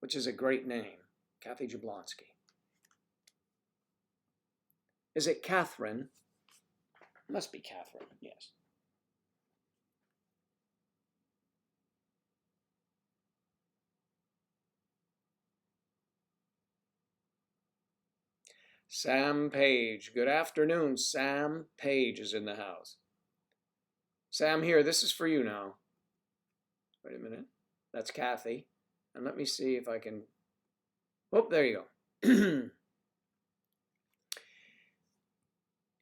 which is a great name, Kathy Jablonski. Is it Catherine? Must be Catherine, yes. Sam Page. Good afternoon. Sam Page is in the house. Sam, here, this is for you now. Wait a minute. That's Kathy. And let me see if I can. Oh, there you go.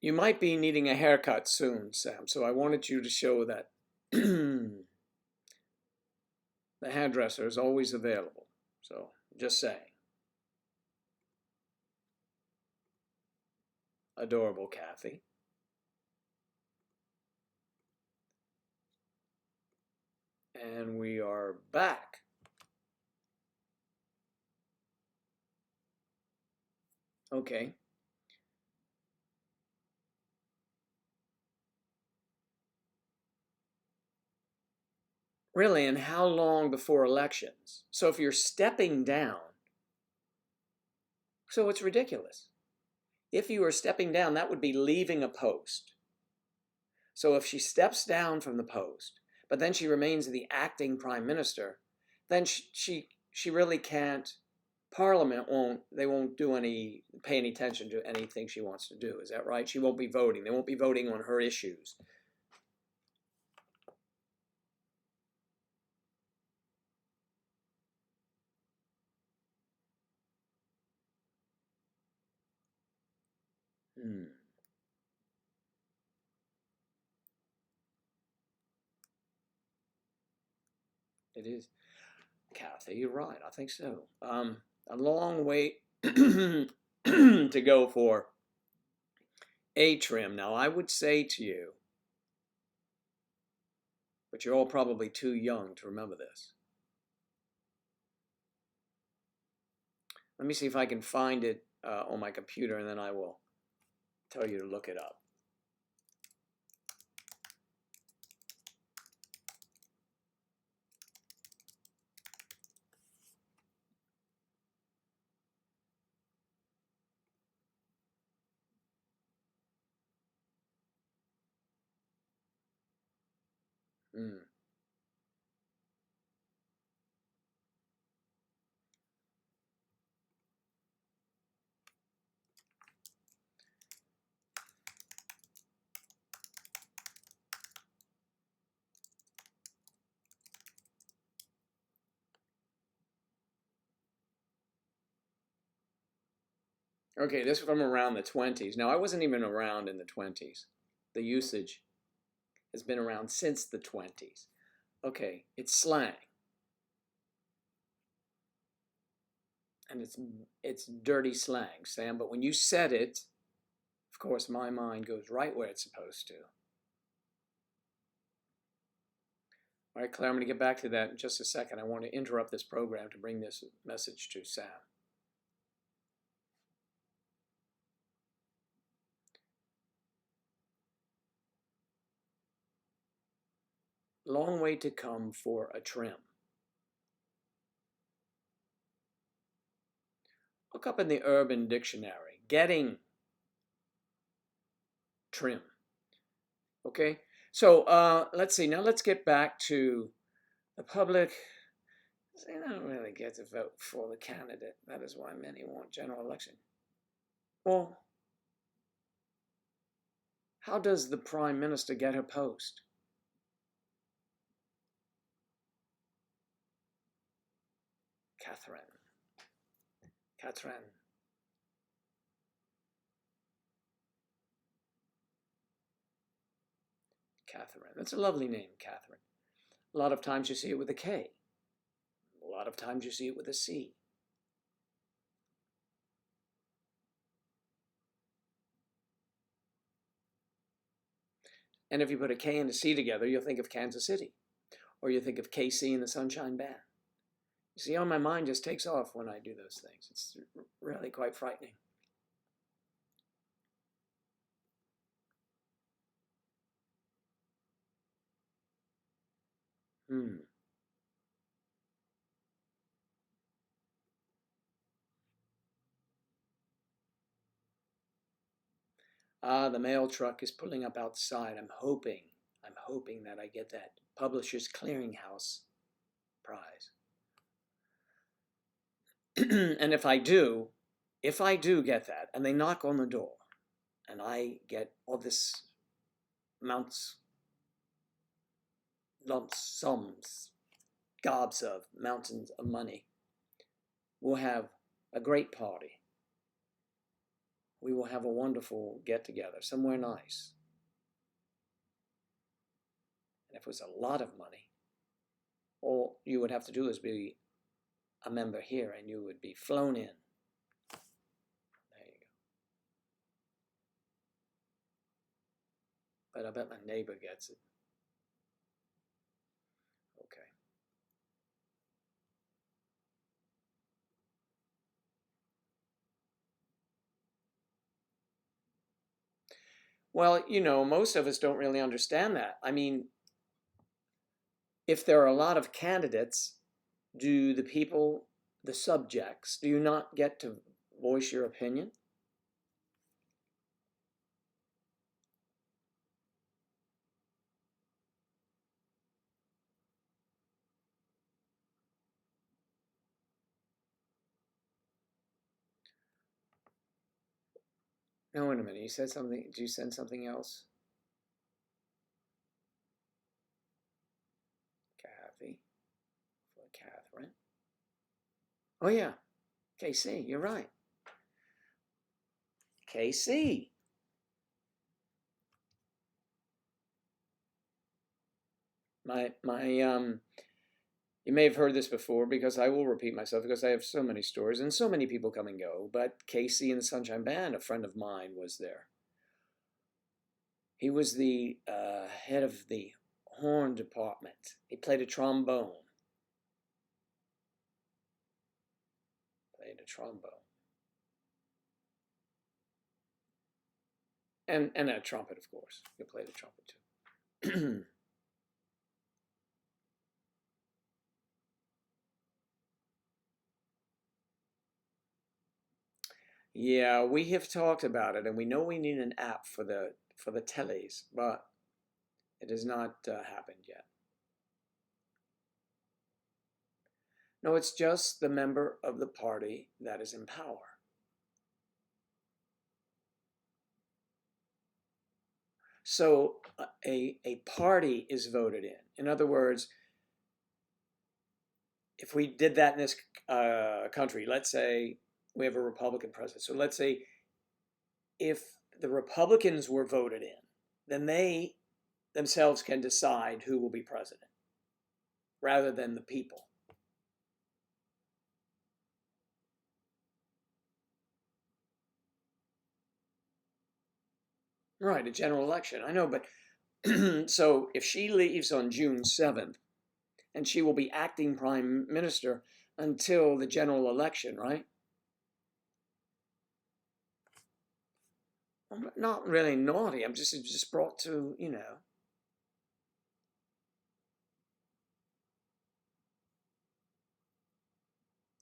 You might be needing a haircut soon, Sam, so I wanted you to show that the hairdresser is always available. So, just saying. Adorable Kathy. And we are back. Okay. Really, and how long before elections? So if you're stepping down, so it's ridiculous. If you are stepping down, that would be leaving a post. So if she steps down from the post, but then she remains the acting prime minister, then she really can't. Parliament won't pay any attention to anything she wants to do. Is that right? She won't be voting. They won't be voting on her issues. It is. Kathy, you're right. I think so. A long way to go for a trim. Now, I would say to you, but you're all probably too young to remember this. Let me see if I can find it on my computer, and then I will tell you to look it up. Okay, this is from around the 20s. Now, I wasn't even around in the 20s. The usage has been around since the 20s. Okay, it's slang. And it's dirty slang, Sam, but when you said it, of course, my mind goes right where it's supposed to. All right, Claire, I'm going to get back to that in just a second. I want to interrupt this program to bring this message to Sam. Long way to come for a trim. Look up in the Urban Dictionary, getting trim. Okay, so let's see. Now let's get back to the public. They don't really get to vote for the candidate. That is why many want general election. Well, how does the prime minister get her post? Catherine. That's a lovely name, Catherine. A lot of times you see it with a K. A lot of times you see it with a C. And if you put a K and a C together, you'll think of Kansas City. Or you think of KC and the Sunshine Band. You see how my mind just takes off when I do those things. It's really quite frightening. Hmm. Ah, the mail truck is pulling up outside. I'm hoping that I get that Publishers Clearinghouse prize. And if I do get that, and they knock on the door, and I get all this amounts, lumps, sums, gobs of mountains of money, we'll have a great party. We will have a wonderful get together somewhere nice. And if it was a lot of money, all you would have to do is be a member here and you would be flown in. There you go. But I bet my neighbor gets it. Okay. Well, most of us don't really understand that. I mean, if there are a lot of candidates, do the people, the subjects, do you not get to voice your opinion? No, wait a minute. You said something. Did you send something else? Kathy for Catherine. Oh, yeah. KC, you're right. KC. You may have heard this before because I will repeat myself because I have so many stories and so many people come and go. But KC and the Sunshine Band, a friend of mine, was there. He was the head of the horn department. He played a trombone. Played a trombone. And a trumpet, of course. He played a trumpet too. Yeah, we have talked about it, and we know we need an app for the tellies, but it has not happened yet. No, it's just the member of the party that is in power. So a party is voted in. In other words, if we did that in this country, let's say we have a Republican president. So let's say if the Republicans were voted in, then they themselves can decide who will be president rather than the people. Right, a general election. I know, but so if she leaves on June 7th, and she will be acting prime minister until the general election, right? I'm not really naughty. I'm just brought to.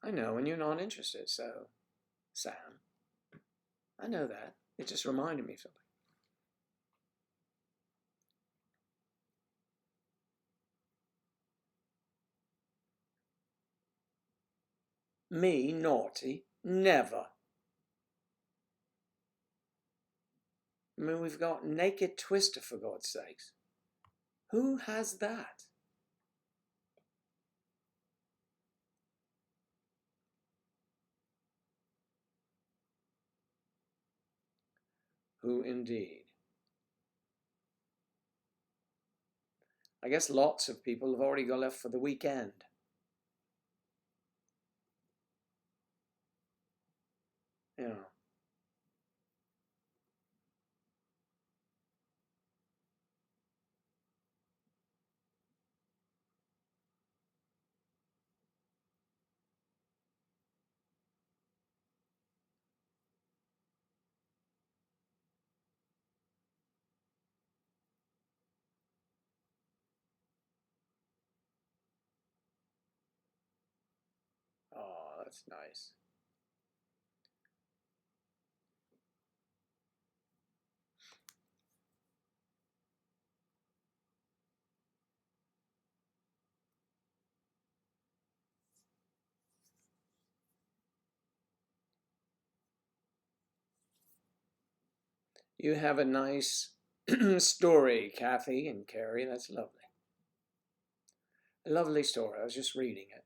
I know, and you're not interested, so Sam, I know that. It just reminded me of something. Me naughty? Never. I mean, we've got Naked Twister for God's sakes. Who has that? Who indeed? I guess lots of people have already got left for the weekend. You know. that's nice. You have a nice story, Kathy and Carrie. That's lovely. A lovely story. I was just reading it.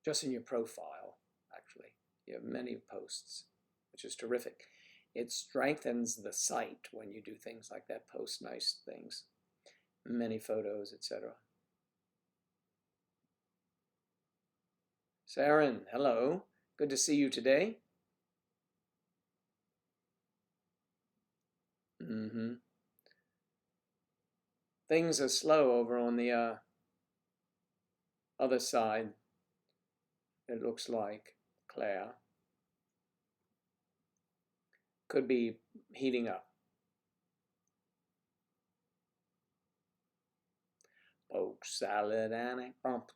Just in your profile, actually. You have many posts, which is terrific. It strengthens the site when you do things like that, post nice things, many photos, etc. Saren, hello. Good to see you today. Things are slow over on the other side, it looks like, Claire. Could be heating up. Poke salad and a bump.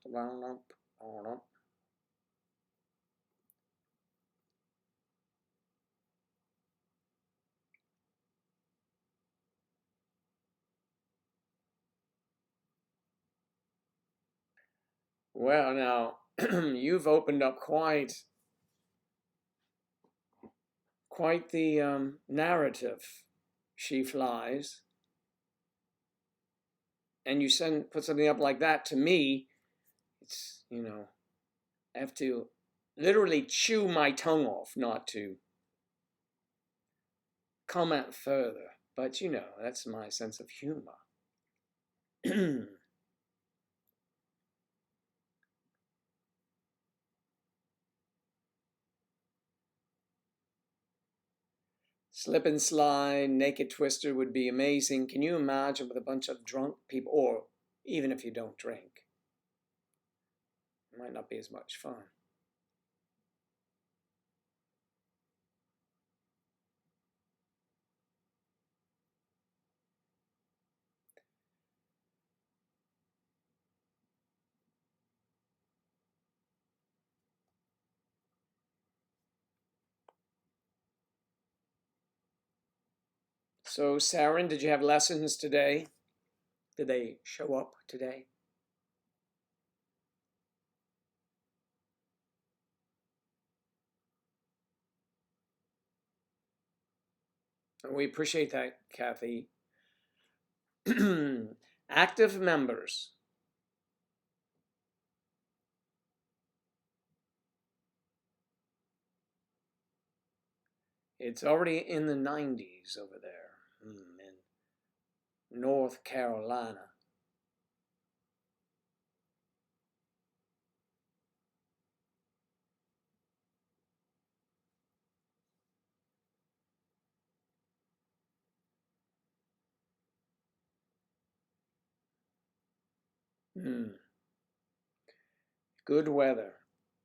Well, now, you've opened up quite the narrative. She flies. And you put something up like that, to me, it's, I have to literally chew my tongue off not to comment further. But, that's my sense of humor. Slip and slide, naked twister would be amazing. Can you imagine with a bunch of drunk people, or even if you don't drink? It might not be as much fun. So, Saren, did you have lessons today? Did they show up today? We appreciate that, Kathy. Active members. It's already in the 90s over there in North Carolina. Good weather.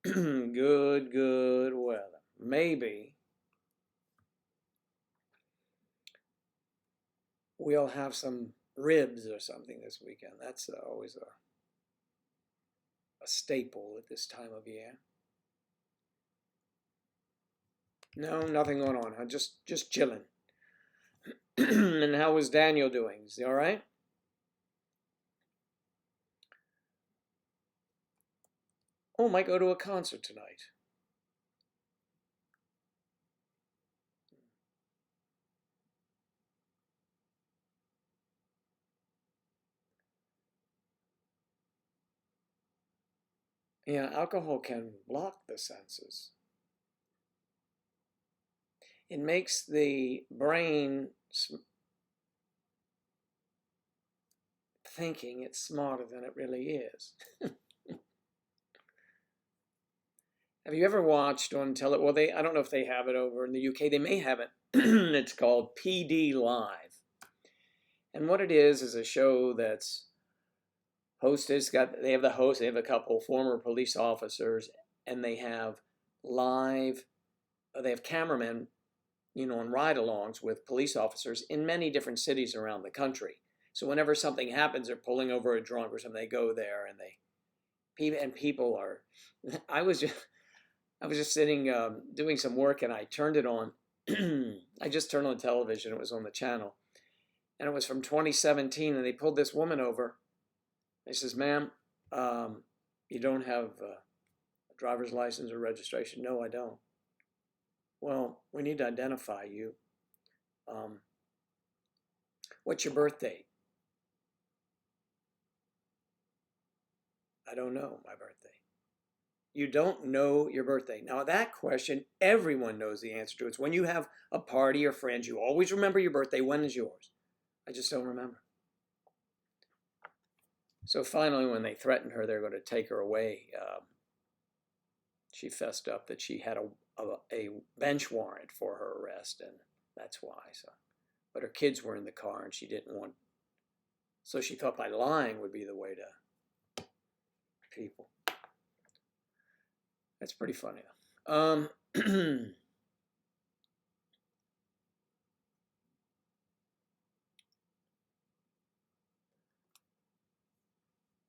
Good weather. Maybe we'll have some ribs or something this weekend. That's always a staple at this time of year. No, nothing going on. I'm just chilling. And how was Daniel doing? Is he all right? Oh, might go to a concert tonight. Yeah, alcohol can block the senses. It makes the brain thinking it's smarter than it really is. Have you ever watched on well, I don't know if they have it over in the UK. They may have it. It's called PD Live. And what it is a show that's hosted. They have the host, they have a couple former police officers, and they have cameramen, on ride-alongs with police officers in many different cities around the country. So whenever something happens, they're pulling over a drunk or something, they go there and people are, I was just sitting doing some work and I turned it on. I just turned on television. It was on the channel. And it was from 2017. And they pulled this woman over. They says, ma'am, you don't have a driver's license or registration? No, I don't. Well, we need to identify you. What's your birth date? I don't know my birthday. You don't know your birthday. Now, that question, everyone knows the answer to. It's when you have a party or friends, you always remember your birthday. When is yours? I just don't remember. So finally, when they threatened her, they're going to take her away. She fessed up that she had a bench warrant for her arrest, and that's why. So, but her kids were in the car, and she didn't want. So she thought by lying would be the way to people. That's pretty funny.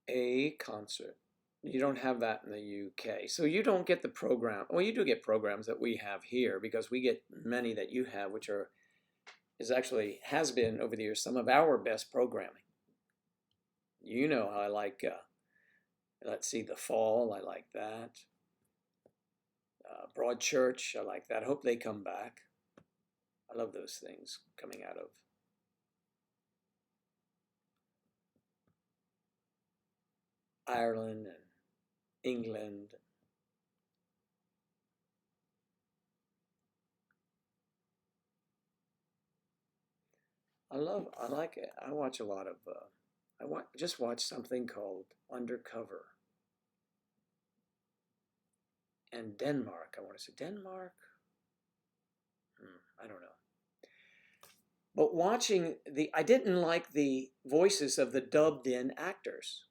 A concert. You don't have that in the UK. So you don't get the program. Well, you do get programs that we have here because we get many that you have, which has been over the years some of our best programming. You know how I like, let's see, The Fall. I like that. Broadchurch. I like that. I hope they come back. I love those things coming out of Ireland and England. I like it. I watch a lot of, just watched something called Undercover. And Denmark, I want to say Denmark? I don't know. But I didn't like the voices of the dubbed in actors.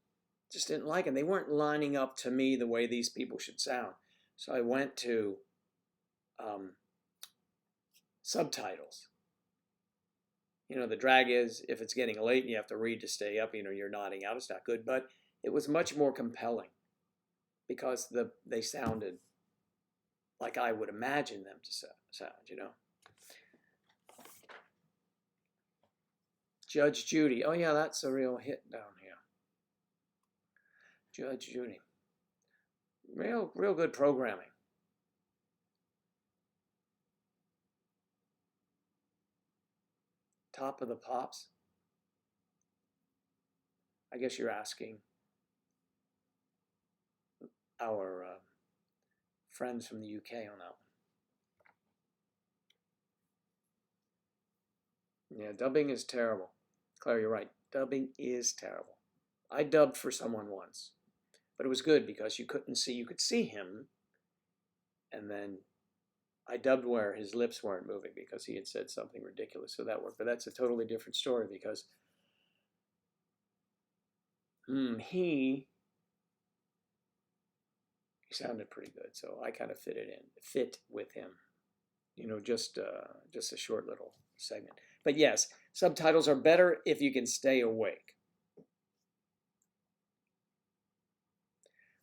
Just didn't like them. They weren't lining up to me the way these people should sound. So I went to subtitles. You know, the drag is if it's getting late and you have to read to stay up, you're nodding out, it's not good. But it was much more compelling because they sounded like I would imagine them to sound. Judge Judy. Oh, yeah, that's a real hit down here. Judge Judy. Real good programming. Top of the Pops. I guess you're asking our friends from the UK on that one. Yeah, dubbing is terrible. Claire, you're right. Dubbing is terrible. I dubbed for someone once, but it was good because you could see him, and then I dubbed where his lips weren't moving because he had said something ridiculous, so that worked. But that's a totally different story because he sounded pretty good, so I kind of fit with him. Just a short little segment. But yes, subtitles are better if you can stay awake.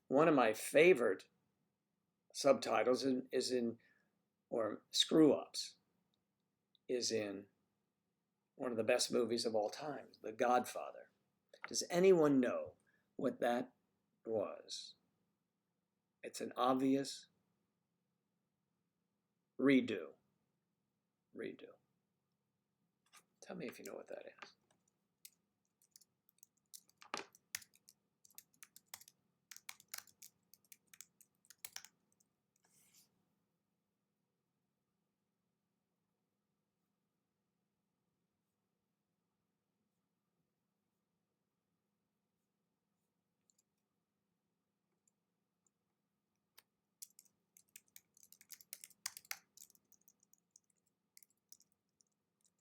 One of my favorite subtitles or screw-ups, is in one of the best movies of all time, The Godfather. Does anyone know what that was? It's an obvious redo. Tell me if you know what that is.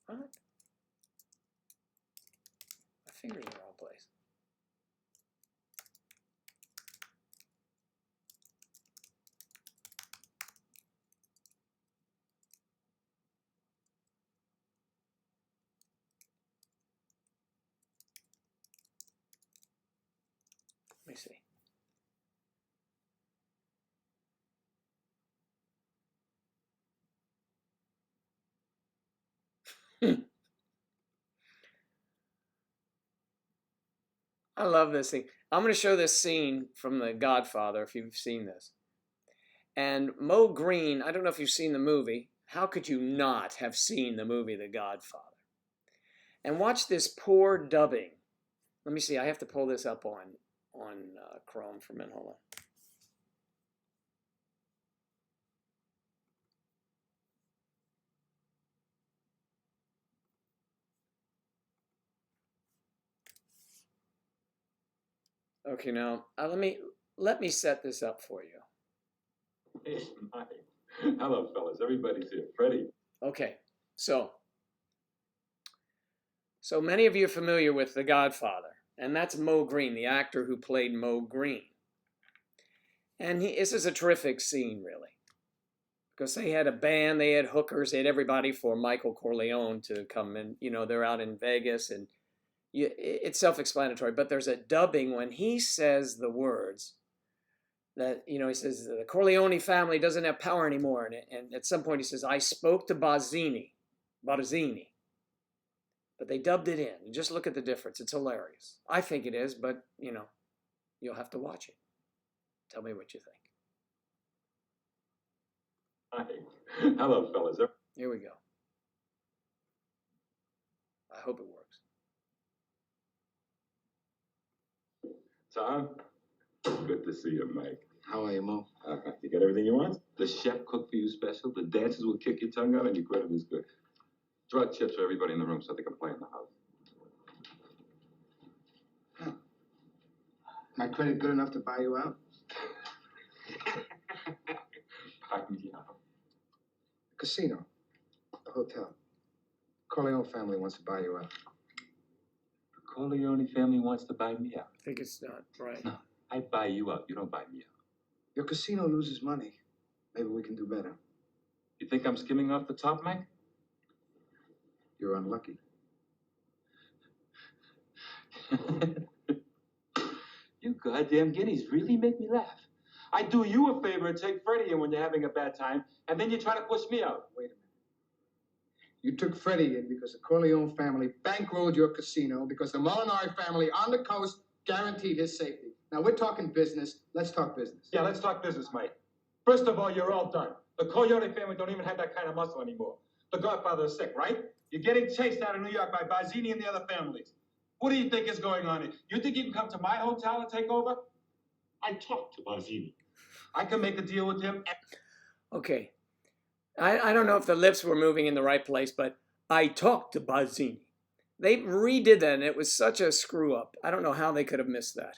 What? My finger's in the wrong place. Let me see. I love this thing. I'm going to show this scene from The Godfather if you've seen this. And Mo Green, I don't know if you've seen the movie. How could you not have seen the movie The Godfather? And watch this poor dubbing. Let me see. I have to pull this up on Chrome for a minute. Hold on. Okay, now let me set this up for you. Hey, my. Hello, fellas. Everybody's here. Freddie. Okay, so many of you are familiar with The Godfather, and that's Mo Green, the actor who played Mo Green. And this is a terrific scene, really, because they had a band, they had hookers, they had everybody for Michael Corleone to come in. You know, they're out in Vegas, and it's self-explanatory, but there's a dubbing when he says the words that, you know, he says, the Corleone family doesn't have power anymore. And at some point he says, I spoke to Barzini. But they dubbed it in. And just look at the difference. It's hilarious. I think it is, but, you know, you'll have to watch it. Tell me what you think. Hi. Hello, fellas. Here we go. I hope it works. Tom, good to see you, Mike. How are you, Mo? You got everything you want? The chef cooked for you special. The dancers will kick your tongue out, and your credit is good. Draw chips for everybody in the room so they can play in the house. Huh. My credit good enough to buy you out? Buy me out. Casino. The hotel. Corleone family wants to buy you out. The Corleone family wants to buy me out. I think it's not right. No, I buy you out. You don't buy me out. Your casino loses money. Maybe we can do better. You think I'm skimming off the top, Mike? You're unlucky. You goddamn guineas really make me laugh. I do you a favor and take Freddie in when you're having a bad time, and then you try to push me out. Wait a minute. You took Freddie in because the Corleone family bankrolled your casino because the Molinari family on the coast guaranteed his safety. Now, we're talking business. Let's talk business. Yeah, let's talk business, Mike. First of all, you're all done. The Corleone family don't even have that kind of muscle anymore. The Godfather is sick, right? You're getting chased out of New York by Barzini and the other families. What do you think is going on here? You think you can come to my hotel and take over? I talked to Barzini. I can make a deal with him. Okay. I don't know if the lips were moving in the right place, but I talked to Barzini. They redid that, and it was such a screw-up. I don't know how they could have missed that.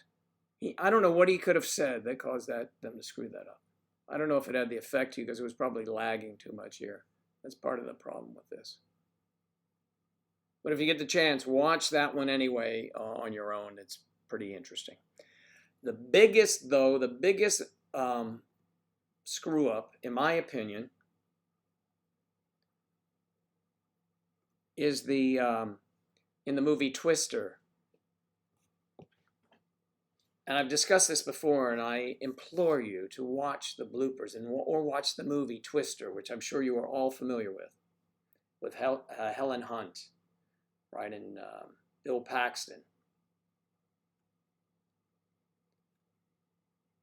I don't know what he could have said that caused them to screw that up. I don't know if it had the effect because it was probably lagging too much here. That's part of the problem with this. But if you get the chance, watch that one anyway on your own. It's pretty interesting. The biggest screw up, in my opinion, is in the movie Twister. And I've discussed this before, and I implore you to watch the bloopers or watch the movie Twister, which I'm sure you are all familiar with Helen Hunt, right, and Bill Paxton.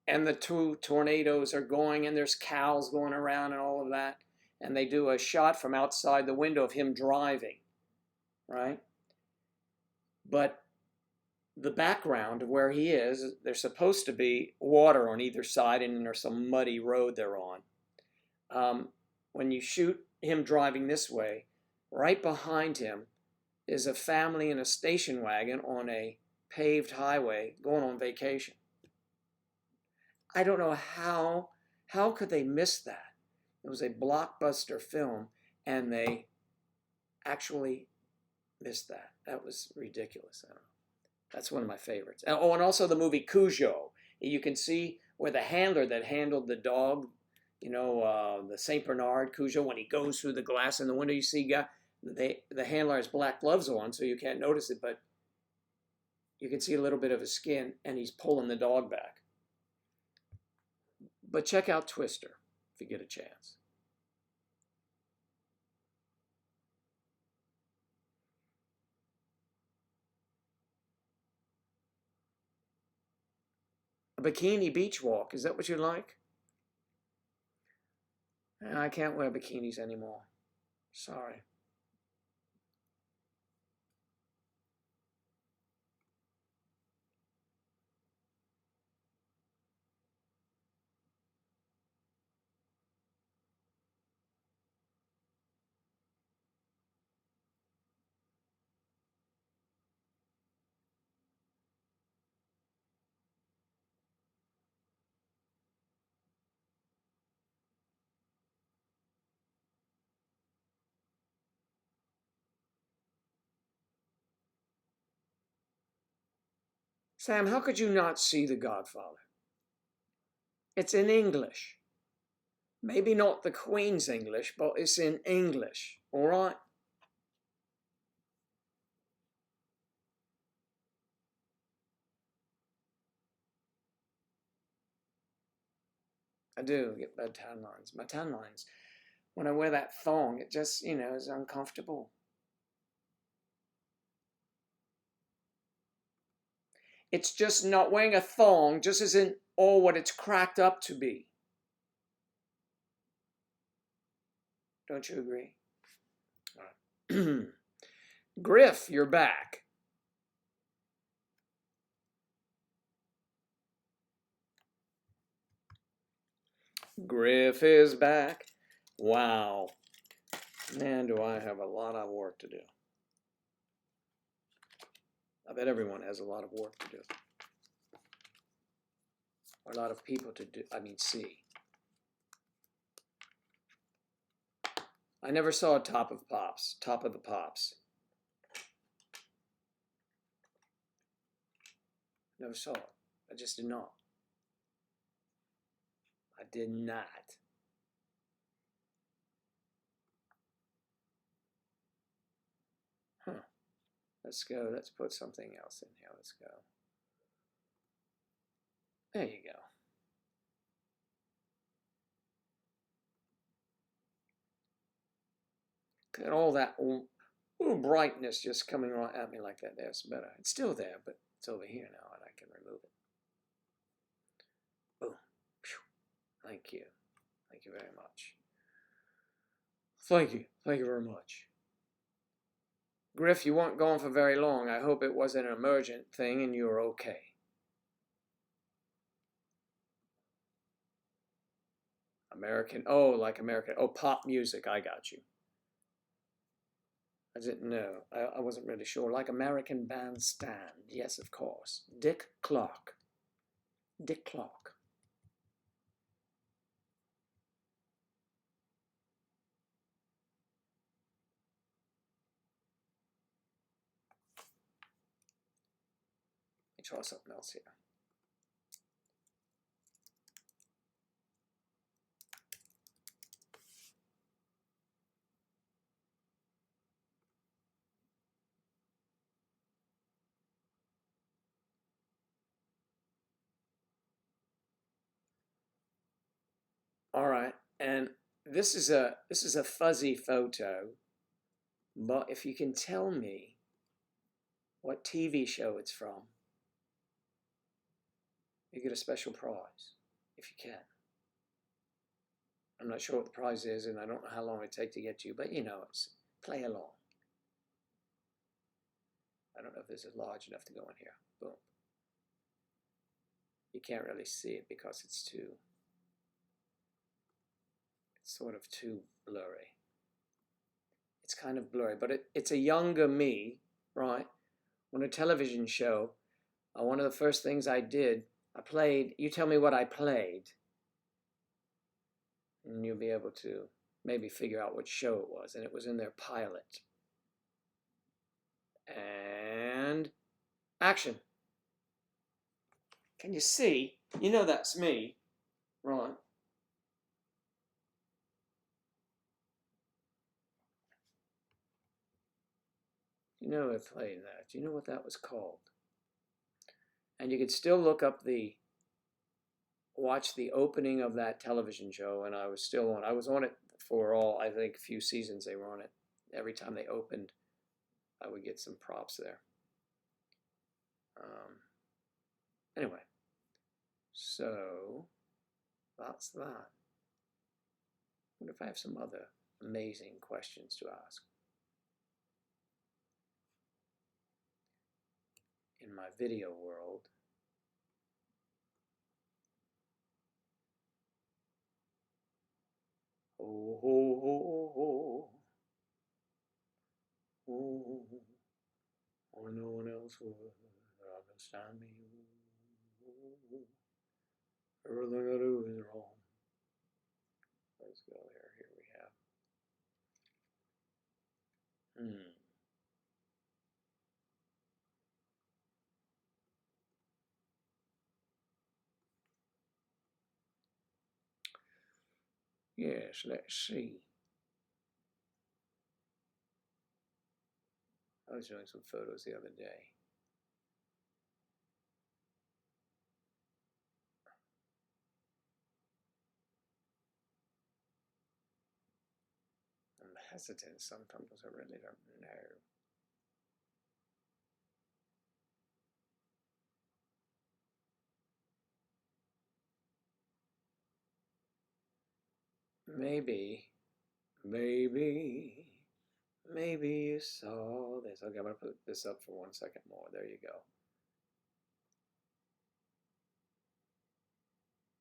And the two tornadoes are going, and there's cows going around and all of that. And they do a shot from outside the window of him driving, right? But the background of where he is, there's supposed to be water on either side, and there's some muddy road they're on. When you shoot him driving this way, right behind him is a family in a station wagon on a paved highway going on vacation. I don't know how could they miss that? It was a blockbuster film, and they actually missed that. That was ridiculous. I don't know. That's one of my favorites. Oh, and also the movie Cujo. You can see where the handler that handled the dog, the St. Bernard Cujo, when he goes through the glass in the window, you see the handler has black gloves on, so you can't notice it, but you can see a little bit of his skin, and he's pulling the dog back. But check out Twister if you get a chance. A bikini beach walk. Is that what you like? I can't wear bikinis anymore. Sorry. Sam, how could you not see The Godfather? It's in English. Maybe not the Queen's English, but it's in English, all right? I do get bad tan lines. My tan lines, when I wear that thong, it just, is uncomfortable. It's just not wearing a thong just isn't all what it's cracked up to be. Don't you agree? All right. Griff, you're back. Griff is back. Wow. Man, do I have a lot of work to do. I bet everyone has a lot of work to do. Or a lot of people to do, see. I never saw Top of the Pops. Never saw it. I just did not. I did not. Huh. Let's go. Let's put something else in here. Let's go. There you go. Look at all that brightness just coming right at me like that. There's better. It's still there, but it's over here now, and I can remove it. Boom. Thank you. Thank you very much. Thank you. Thank you very much. Griff, you weren't gone for very long. I hope it wasn't an emergent thing and you were okay. American. Oh, pop music. I got you. I didn't know. I wasn't really sure. Like American Bandstand. Yes, of course. Dick Clark. Dick Clark. Let me try something else here. All right, and this is a fuzzy photo, but if you can tell me what TV show it's from, you get a special prize, if you can. I'm not sure what the prize is, and I don't know how long it takes to get to you, but it's play along. I don't know if this is large enough to go in here. Boom. You can't really see it because it's sort of too blurry. It's kind of blurry, but it's a younger me, right? On a television show, one of the first things I did, I played, you tell me what I played, and you'll be able to maybe figure out what show it was, and it was in their pilot. And action. Can you see? You know that's me, right? You know I played that. Do you know what that was called? And you could still look up watch the opening of that television show, and I was still on. I was on it for I think, a few seasons they were on it. Every time they opened, I would get some props there. Anyway, So that's that. I wonder if I have some other amazing questions to ask. In my video world, oh, oh, oh, oh, oh, oh, no one else would understand me. Oh, everything I do is wrong. Let's go here. Here we have. Yes, let's see. I was showing some photos the other day. I'm hesitant. Sometimes I really don't know. Maybe you saw this. Okay, I'm gonna put this up for 1 second more. There you go.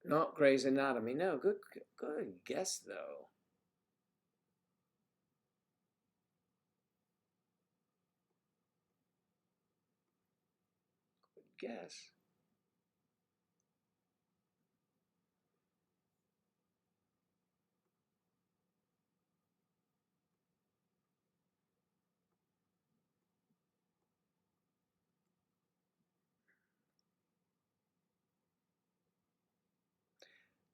Not Grey's Anatomy. No, good guess though. Good guess.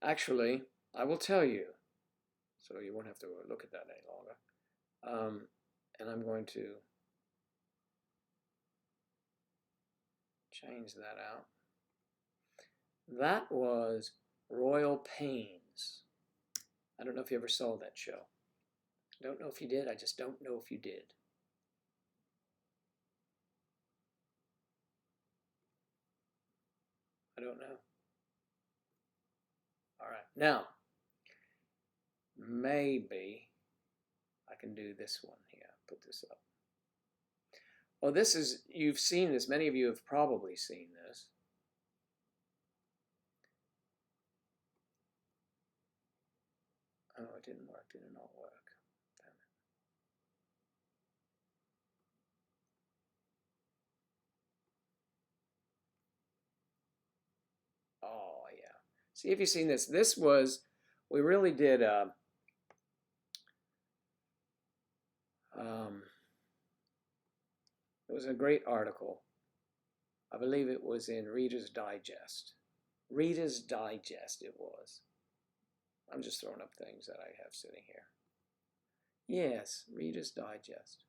Actually, I will tell you, so you won't have to look at that any longer. And I'm going to change that out. That was Royal Pains. I don't know if you ever saw that show. I don't know if you did. I just don't know if you did. I don't know. All right. Now, maybe I can do this one here. Put this up. Oh, this is, you've seen this. Many of you have probably seen this. Oh, it didn't work. Did it not work? Damn it. Oh, yeah. See if you've seen this. This was, we really did, it was a great article. I believe it was in Reader's Digest. Reader's Digest it was. I'm just throwing up things that I have sitting here. Yes, Reader's Digest.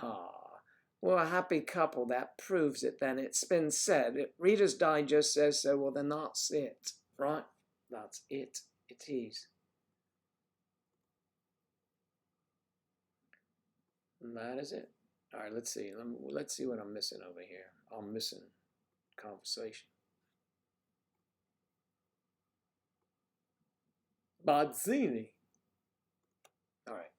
Ah, well, a happy couple, that proves it then. It's been said. Reader's Digest says so, well, then that's it, right? That's it. It is. And that is it. All right, let's see. Let's see what I'm missing over here. I'm missing conversation. Bazzini. All right.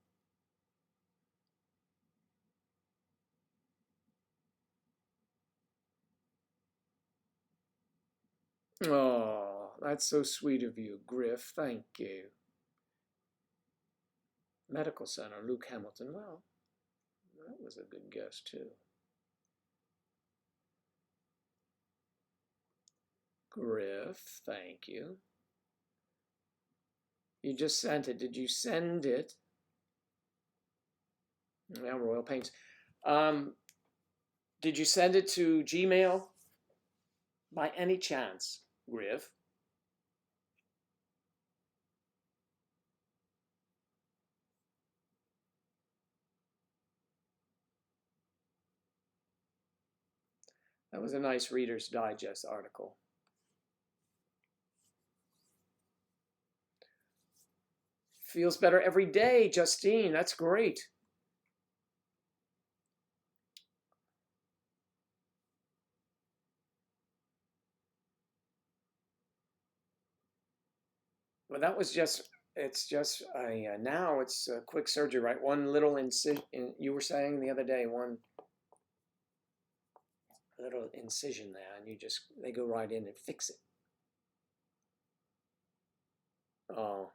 Oh, that's so sweet of you, Griff. Thank you. Medical Center, Luke Hamilton. Well, that was a good guess, too. Griff, thank you. You just sent it. Did you send it? Yeah, Royal Pains. Did you send it to Gmail by any chance, Griff? That was a nice Reader's Digest article. feels better every day, Justine. That's great. Well, that was just, it's just a, now it's a quick surgery, right? One little incision, you were saying the other day, one little incision there, and they go right in and fix it. Oh.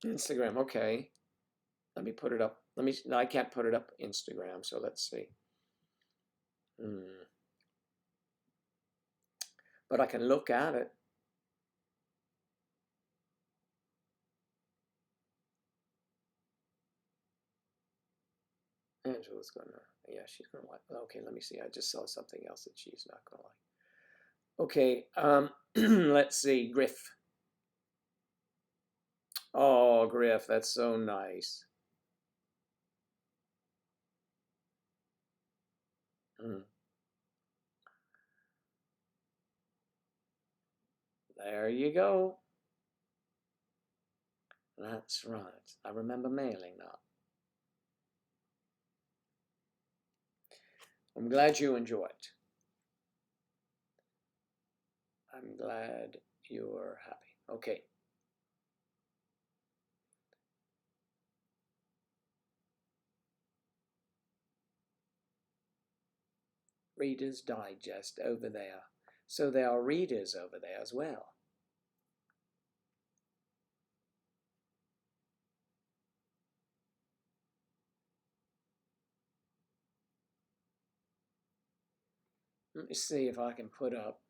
Instagram, okay. Let me put it up. No, I can't put it up Instagram, so let's see. But I can look at it. Angela's gonna, yeah, she's gonna like, okay, let me see. I just saw something else that she's not gonna like. Okay, let's see, Griff. Oh, Griff, that's so nice. There you go. That's right. I remember mailing that. I'm glad you enjoy it. I'm glad you're happy. Okay. Reader's Digest over there. So there are readers over there as well. Let me see if I can put up.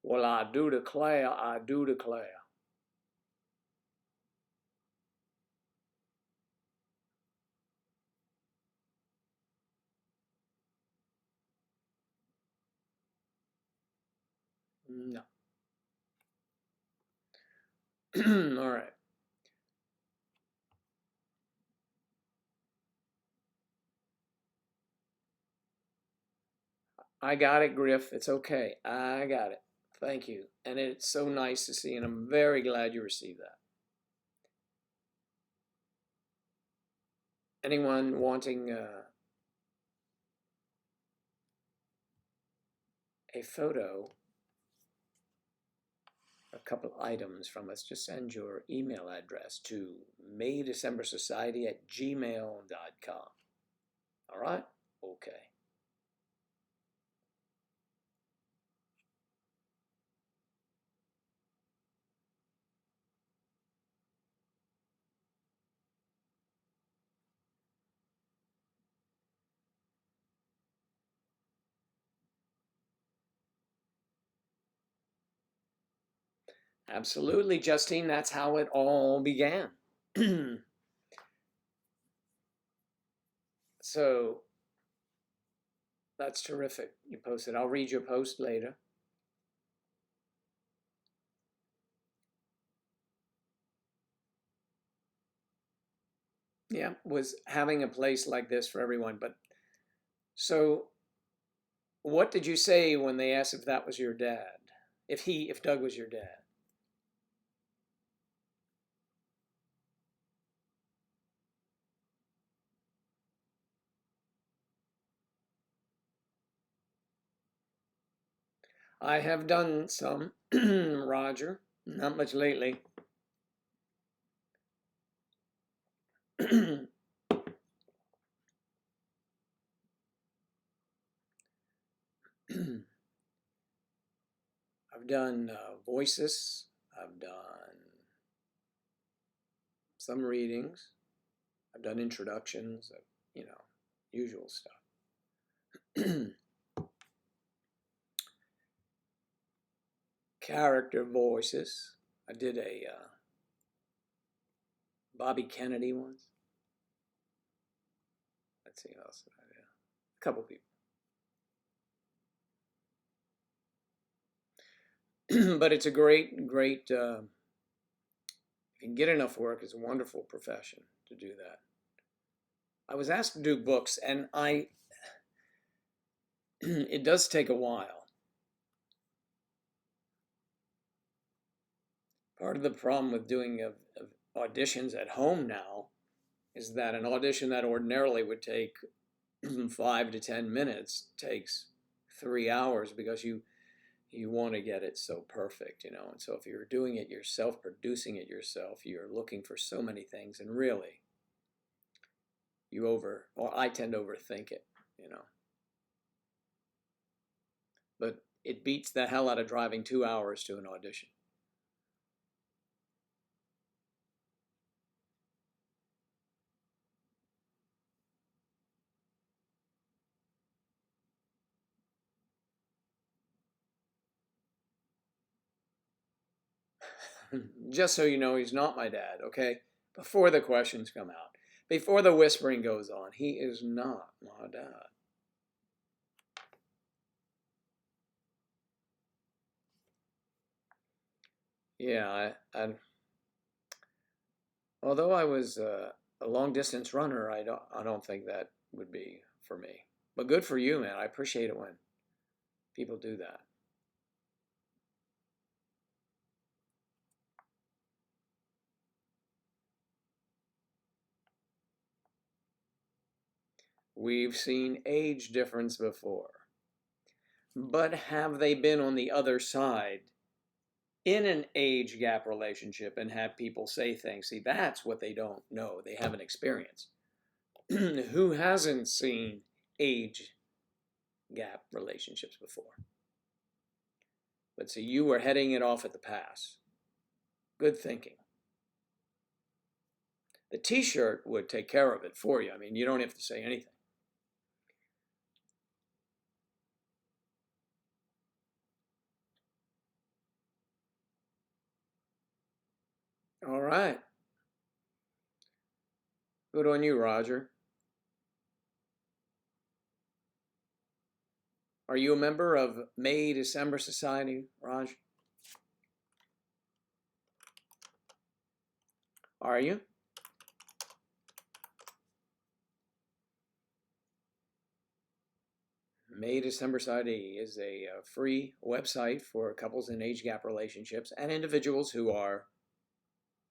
Well, I do declare, I do declare. No. All right. I got it, Griff. It's okay. I got it. Thank you. And it's so nice to see, and I'm very glad you received that. Anyone wanting a photo, a couple items from us, just send your email address to maydecembersociety@gmail.com. All right? Okay. Absolutely, Justine. That's how it all began. So that's terrific. You posted. I'll read your post later. Yeah, was having a place like this for everyone. But so what did you say when they asked if that was your dad? If Doug was your dad? I have done some, Roger. Not much lately. I've done voices. I've done some readings. I've done introductions, you know, usual stuff. Character voices. I did a Bobby Kennedy once. Let's see what else did I do. A couple people. But it's a great, if you can get enough work, it's a wonderful profession to do that. I was asked to do books, and it does take a while. Part of the problem with doing auditions at home now is that an audition that ordinarily would take 5 to 10 minutes takes 3 hours because you want to get it so perfect, you know. And so if you're doing it yourself, producing it yourself, you're looking for so many things, and really I tend to overthink it, you know. But it beats the hell out of driving 2 hours to an audition. Just so you know, he's not my dad, okay? Before the questions come out, before the whispering goes on, he is not my dad. Yeah, although I was a long distance runner, I don't think that would be for me. But good for you, man. I appreciate it when people do that. We've seen age difference before. But have they been on the other side in an age gap relationship and have people say things? See, that's what they don't know. They haven't experienced. Who hasn't seen age gap relationships before? But see, you were heading it off at the pass. Good thinking. The t-shirt would take care of it for you. I mean, you don't have to say anything. All right. Good on you, Roger. Are you a member of May December Society, Raj? Are you? May December Society is a free website for couples in age gap relationships and individuals who are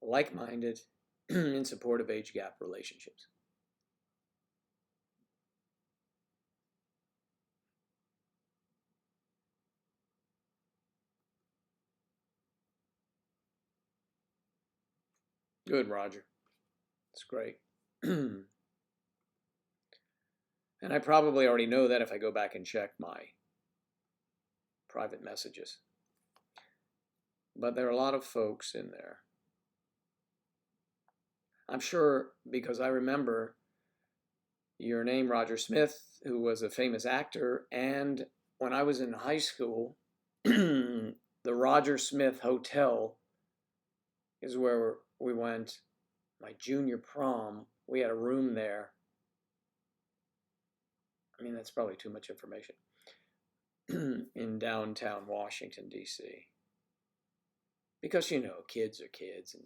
like-minded in support of age gap relationships. Good, Roger. That's great. And I probably already know that if I go back and check my private messages. But there are a lot of folks in there. I'm sure because I remember your name, Roger Smith, who was a famous actor, and when I was in high school, the Roger Smith Hotel is where we went. My junior prom, we had a room there. I mean, that's probably too much information. In downtown Washington, D.C. Because, you know, kids are kids. And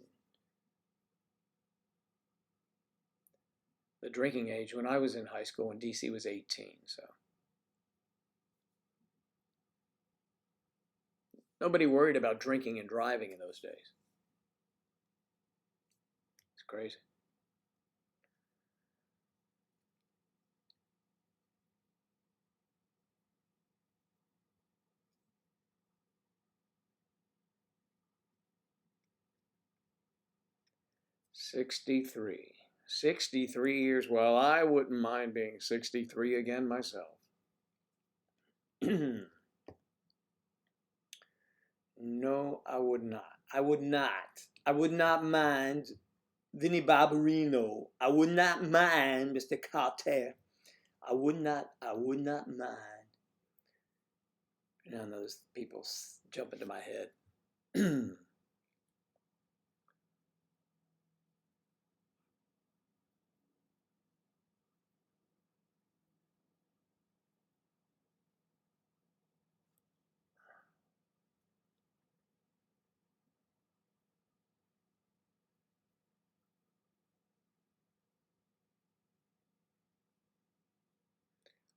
the drinking age, when I was in high school in D.C. was 18, so. Nobody worried about drinking and driving in those days. It's crazy. '63. 63 years. Well, I wouldn't mind being 63 again myself. No, I would not. I would not mind Vinnie Barbarino. I would not mind, Mr. Carter. I would not mind. And those people jump into my head.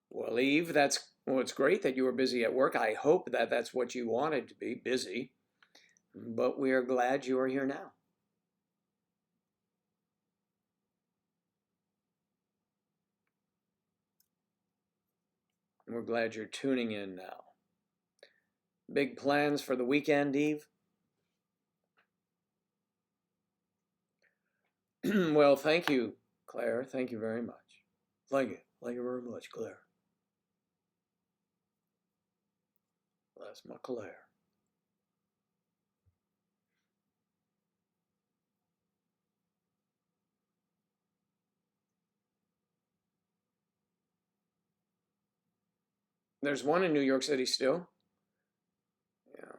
Well, Eve, it's great that you were busy at work. I hope that that's what you wanted to be, busy. But we are glad you are here now. And we're glad you're tuning in now. Big plans for the weekend, Eve? Well, thank you, Claire. Thank you very much. Thank you. Thank you very much, Claire. That's my Claire. There's one in New York City still. Yeah.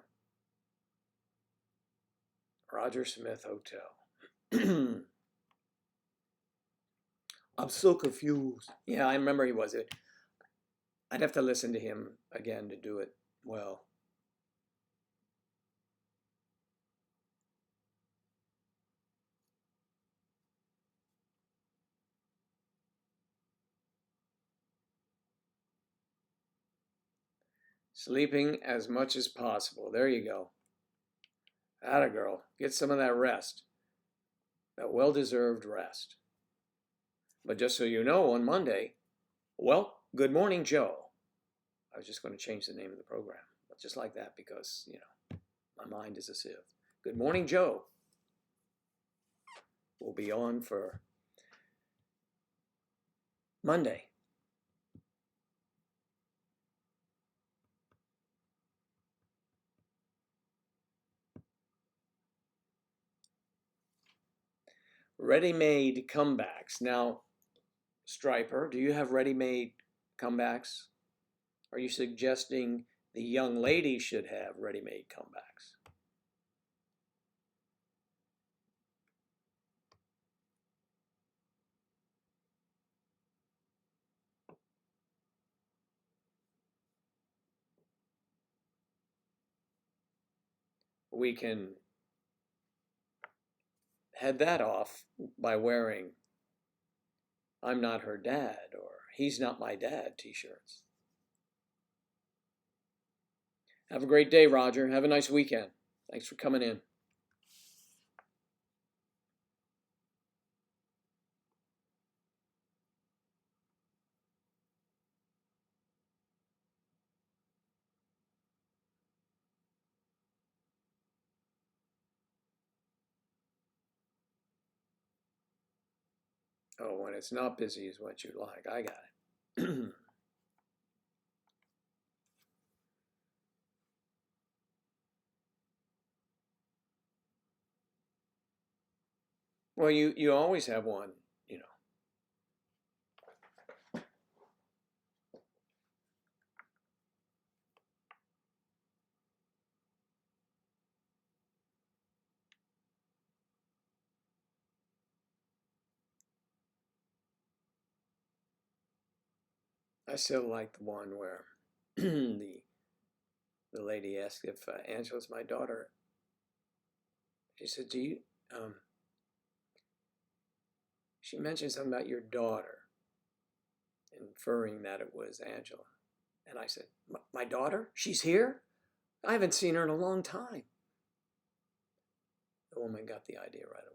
Roger Smith Hotel. I'm so confused. Yeah, I remember he was it. I'd have to listen to him again to do it well. Sleeping as much as possible. There you go. Atta girl. Get some of that rest. That well-deserved rest. But just so you know, on Monday, well, good morning, Joe. I was just going to change the name of the program, but just like that because, my mind is a sieve. Good morning, Joe. We'll be on for Monday. Ready-made comebacks. Now, Striper, do you have ready-made comebacks? Are you suggesting the young lady should have ready-made comebacks? We can head that off by wearing "I'm not her dad" or "He's not my dad" t-shirts. Have a great day, Roger. Have a nice weekend. Thanks for coming in. Oh, when it's not busy is what you like. I got it. Well, you always have one, I still like the one where the lady asked if Angela's my daughter. She said, "Do you?" She mentioned something about your daughter, inferring that it was Angela. And I said, "My daughter? She's here? I haven't seen her in a long time." The woman got the idea right away.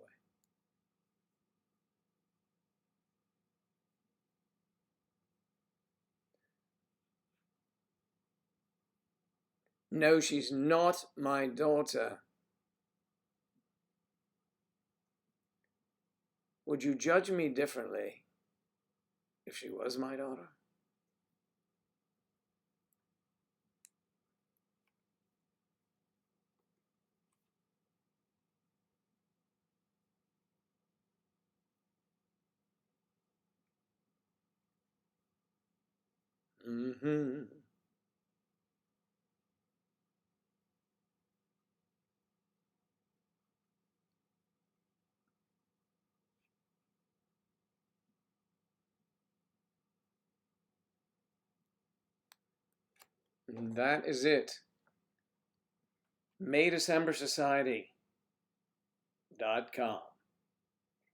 No, she's not my daughter. Would you judge me differently if she was my daughter? Mm-hmm. And that is it. MayDecemberSociety.com.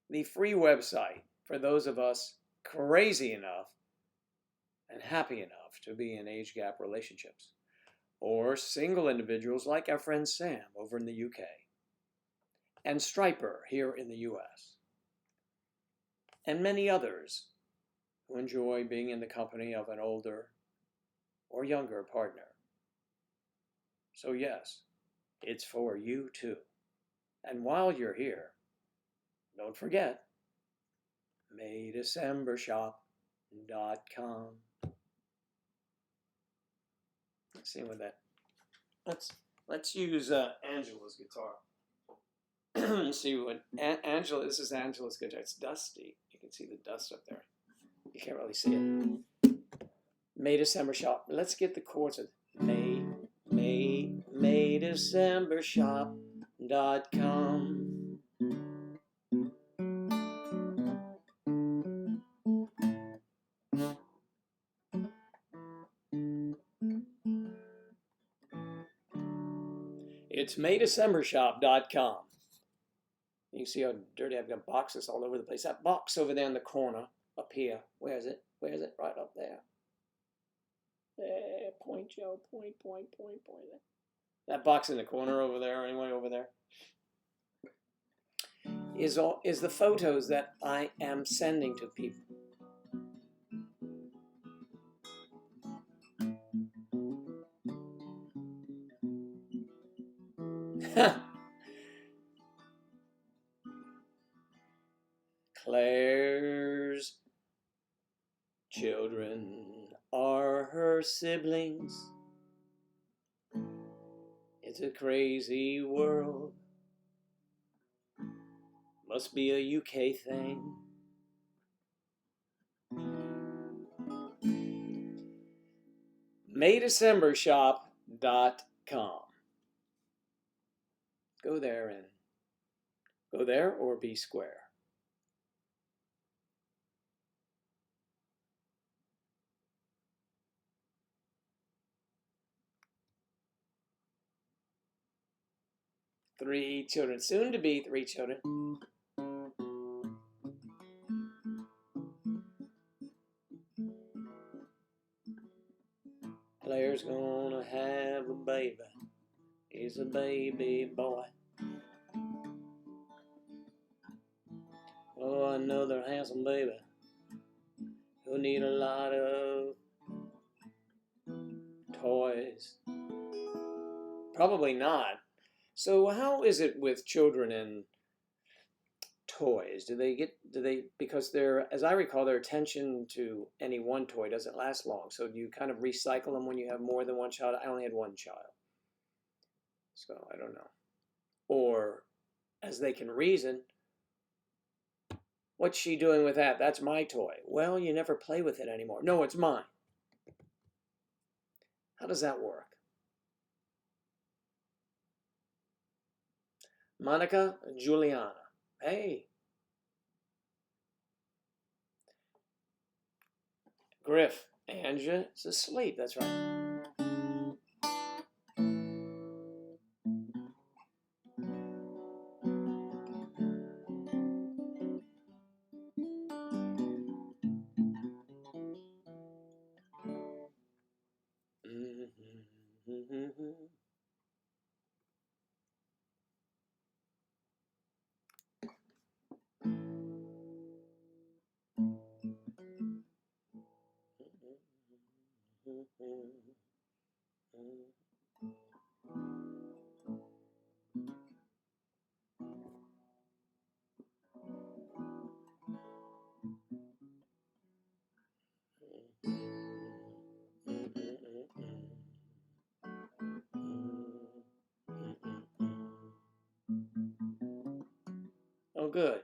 The free website for those of us crazy enough and happy enough to be in age gap relationships, or single individuals like our friend Sam over in the UK, and Striper here in the US, and many others who enjoy being in the company of an older or younger partner. So yes, it's for you too. And while you're here, don't forget, MayDecemberShop.com. Let's see what that. Let's use Angela's guitar. Let's see what Angela. This is Angela's guitar. It's dusty. You can see the dust up there. You can't really see it. May December Shop. Let's get the chords of MayDecemberShop.com. It's MayDecemberShop.com. You can see how dirty I've got boxes all over the place. That box over there in the corner, up here. Where is it? Where is it? Right up there. There, point, Joe. Point. That box in the corner over there, anyway, over there, is the photos that I am sending to people. Claire's children are her siblings. It's a crazy world. Must be a UK thing. MayDecemberShop.com. Go there or be square. Three children, soon to be 3 children. Claire's gonna have a baby. He's a baby boy. Oh, another handsome baby. He'll need a lot of toys. Probably not. So how is it with children and toys? Do they, because as I recall, their attention to any one toy doesn't last long. So do you kind of recycle them when you have more than one child? I only had one child. So I don't know. Or as they can reason, what's she doing with that? That's my toy. Well, you never play with it anymore. No, it's mine. How does that work? Monica Juliana. Hey. Griff. Anja is asleep. That's right. Oh, good.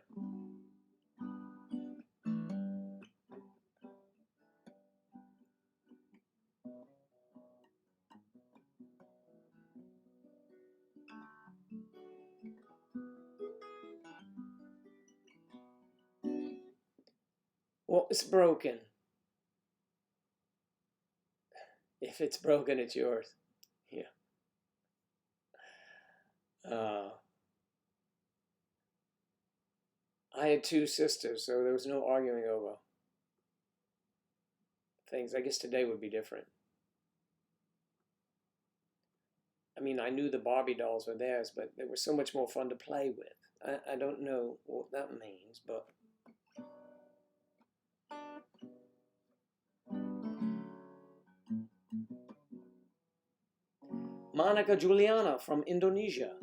What's broken? If it's broken, it's yours. Yeah. I had two sisters, so there was no arguing over things. I guess today would be different. I mean, I knew the Barbie dolls were theirs, but they were so much more fun to play with. I don't know what that means, but... Monica Juliana from Indonesia.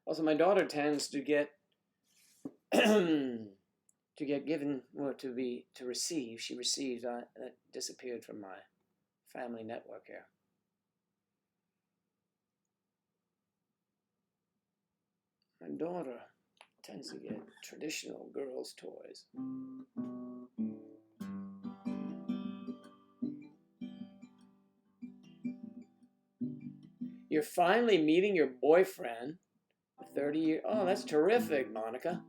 Also, my daughter tends to get given, or to receive. She receives. That disappeared from my family network here. My daughter tends to get traditional girls' toys. You're finally meeting your boyfriend. 30 years. Oh, that's terrific, Monica.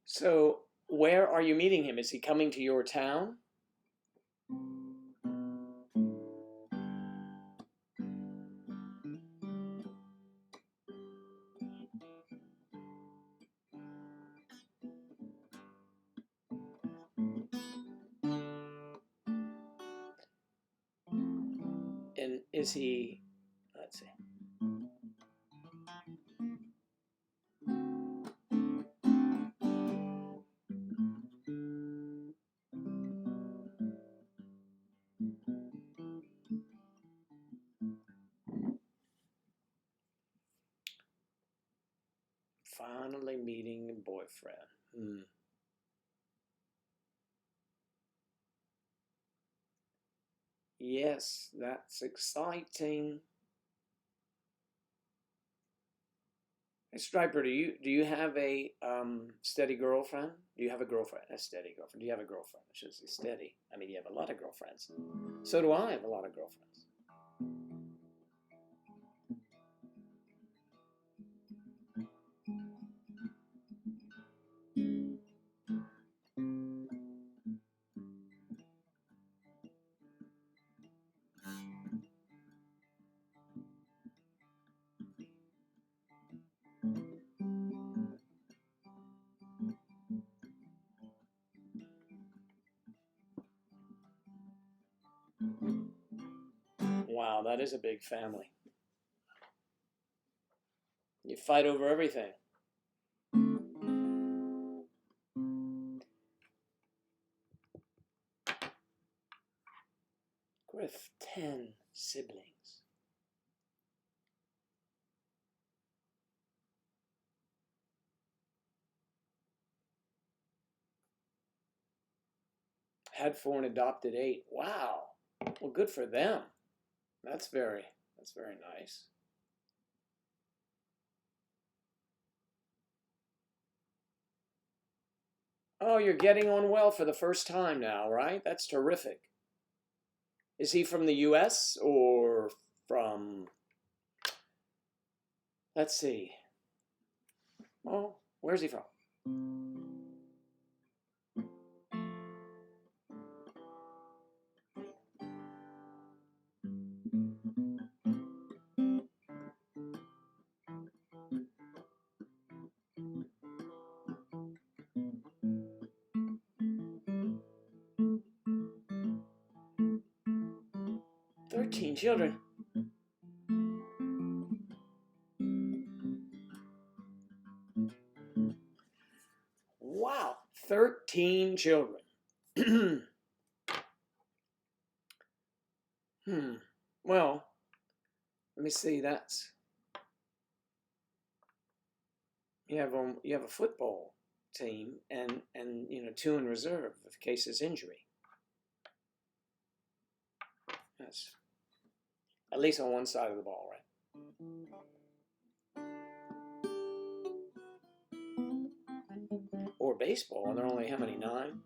So, where are you meeting him? Is he coming to your town? And is he, let's see. Finally meeting a boyfriend. Yes, that's exciting. Hey, Striper, do you have a steady girlfriend? Do you have a girlfriend? A steady girlfriend. Do you have a girlfriend? I should say steady. I mean, you have a lot of girlfriends. So do I have a lot of girlfriends. Wow, that is a big family. You fight over everything. Griff, 10 siblings. Had 4 and adopted 8. Wow. Well, good for them. That's very nice. Oh, you're getting on well for the first time now, right? That's terrific. Is he from the US or from, let's see. Oh, where's he from? "13 children. Wow, 13 children. Well, let me see. You have a football team and two in reserve in case of injury. That's at least on one side of the ball, right? Or baseball, and there are only how many? 9?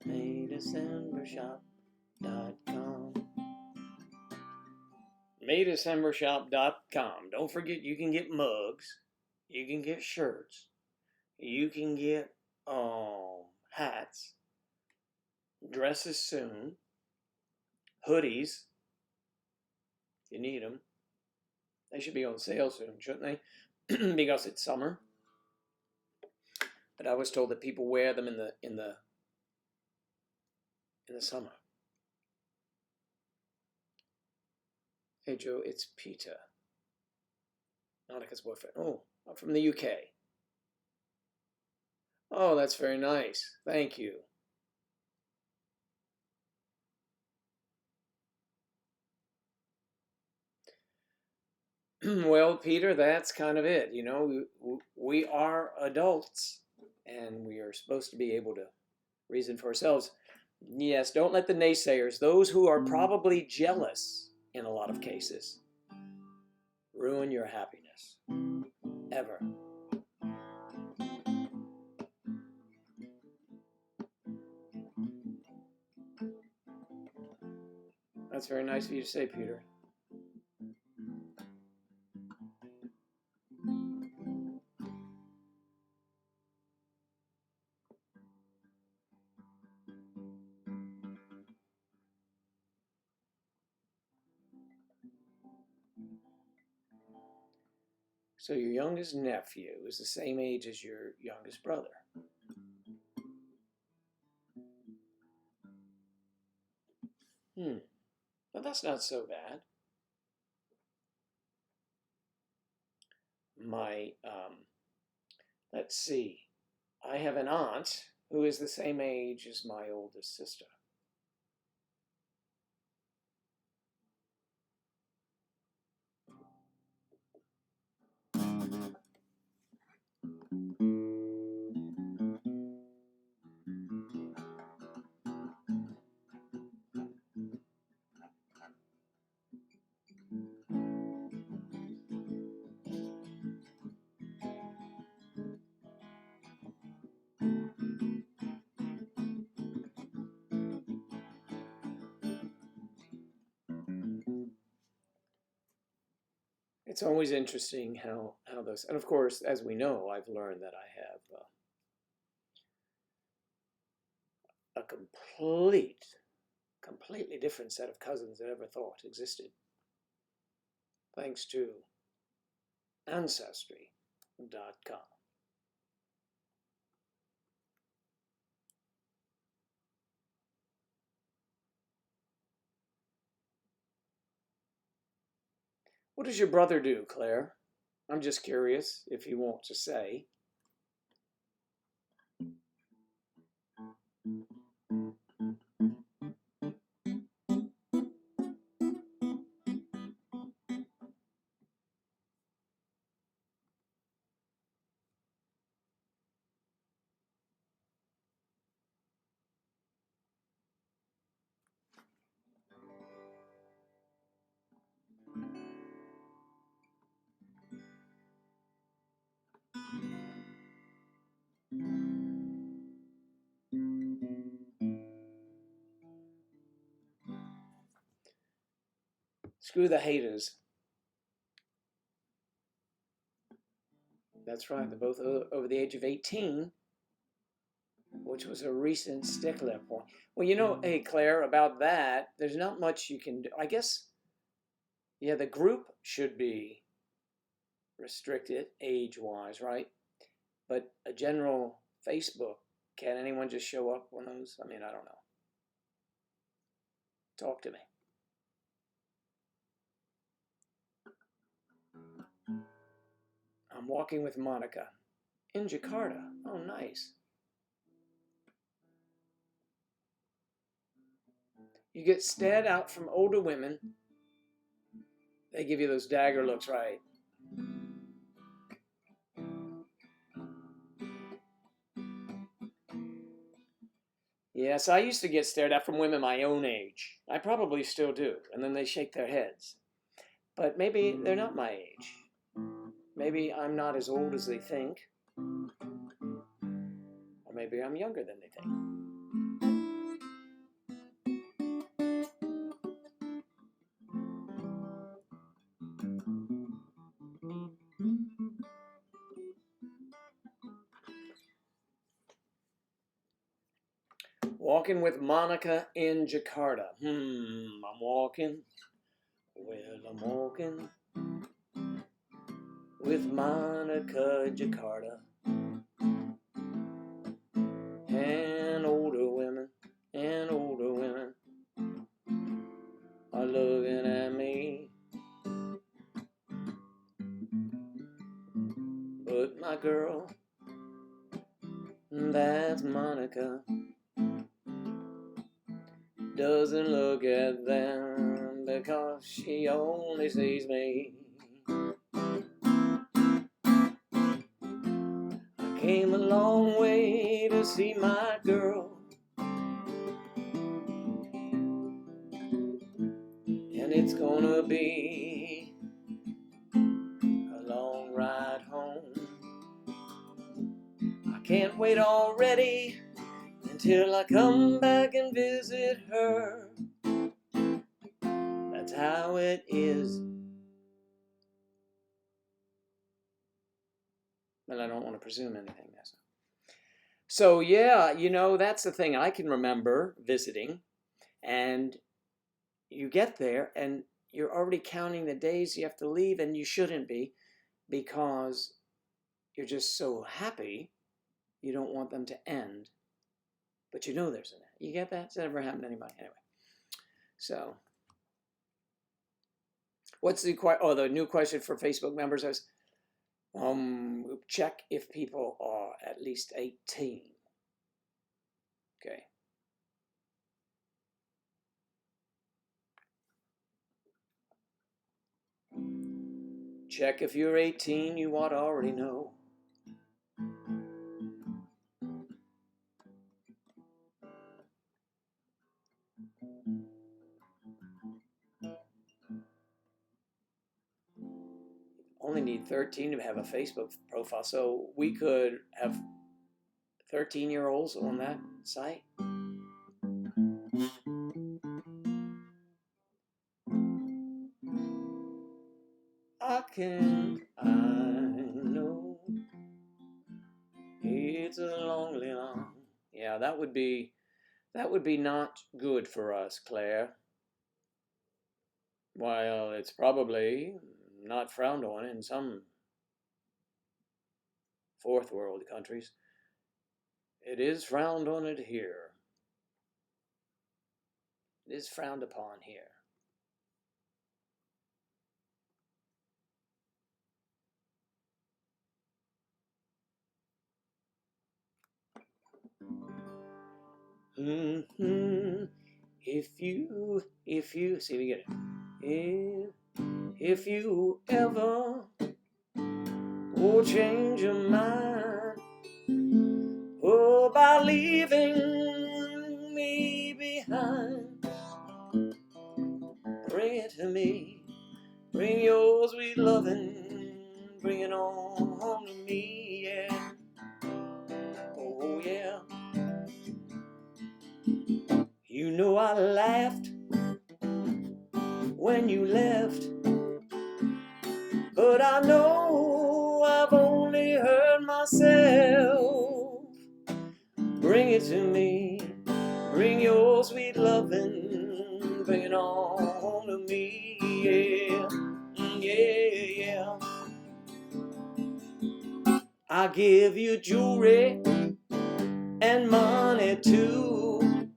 MayDecemberShop.com. MayDecemberShop.com. Don't forget, you can get mugs, you can get shirts, you can get hats, dresses soon, hoodies. If you need them, they should be on sale soon, shouldn't they? Because it's summer. But I was told that people wear them in the summer. Hey Joe, it's Peter, Monica's boyfriend. Oh, I'm from the UK. Oh, that's very nice. Thank you. Well, Peter, that's kind of it. We are adults, and we are supposed to be able to reason for ourselves. Yes, don't let the naysayers, those who are probably jealous in a lot of cases, ruin your happiness. Ever. That's very nice of you to say, Peter. So your youngest nephew is the same age as your youngest brother. But that's not so bad. Let's see. I have an aunt who is the same age as my oldest sister. It's always interesting how those, and of course, as we know, I've learned that I have a completely different set of cousins than I ever thought existed, thanks to Ancestry.com. What does your brother do, Claire? I'm just curious if you want to say. Screw the haters. That's right, they're both over the age of 18, which was a recent stickler point. Well, you know, hey, Claire, about that, there's not much you can do. I guess, yeah, the group should be restricted age-wise, right? But a general Facebook, can anyone just show up on those? I mean, I don't know. Talk to me. I'm walking with Monica in Jakarta. Oh, nice. You get stared out from older women. They give you those dagger looks, right? Yes, I used to get stared at from women my own age. I probably still do. And then they shake their heads. But maybe they're not my age. Maybe I'm not as old as they think. Or maybe I'm younger than they think. Walking with Monica in Jakarta. I'm walking. Well, I'm walking with Monica Jakarta. And older women are looking at me. But my girl, that's Monica, doesn't look at them because she only sees me. I came a long way to see my girl, and it's gonna be a long ride home. I can't wait already until I come back and visit her. That's how it is. Well, I don't want to presume anything. So yeah, you know, that's the thing. I can remember visiting, and you get there and you're already counting the days you have to leave, and you shouldn't be, because you're just so happy you don't want them to end, but you know there's an end. You get that? Does that ever happen to anybody? Anyway, so what's the new question for Facebook members is, check if people are at least 18. Okay. Check if you're 18, you ought to already know. Only need 13 to have a Facebook profile, so we could have 13-year-olds on that site. I know it's a lonely long. Yeah, that would be not good for us, Claire. While it's probably not frowned on in some fourth world countries, it is frowned on it here. It is frowned upon here. If you see, we get it. If you ever change your mind, by leaving me behind, bring it to me. Bring your sweet loving, bring it on home to me, yeah. Oh yeah. You know I laughed when you left. But I know I've only hurt myself. Bring it to me, bring your sweet lovin', bring it on home to me, yeah, yeah, yeah. I give you jewelry and money too,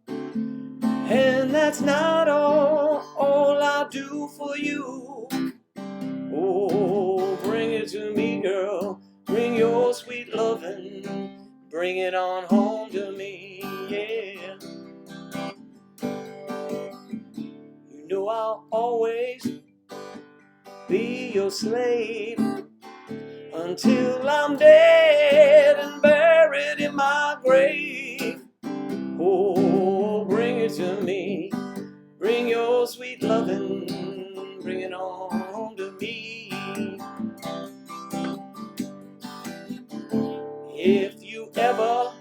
and that's not all I do for you. Oh, bring it to me, girl, bring your sweet lovin', bring it on home to me, yeah. You know I'll always be your slave until I'm dead and buried in my grave. Oh, bring it to me, bring your sweet lovin', bring it on home to me. If you ever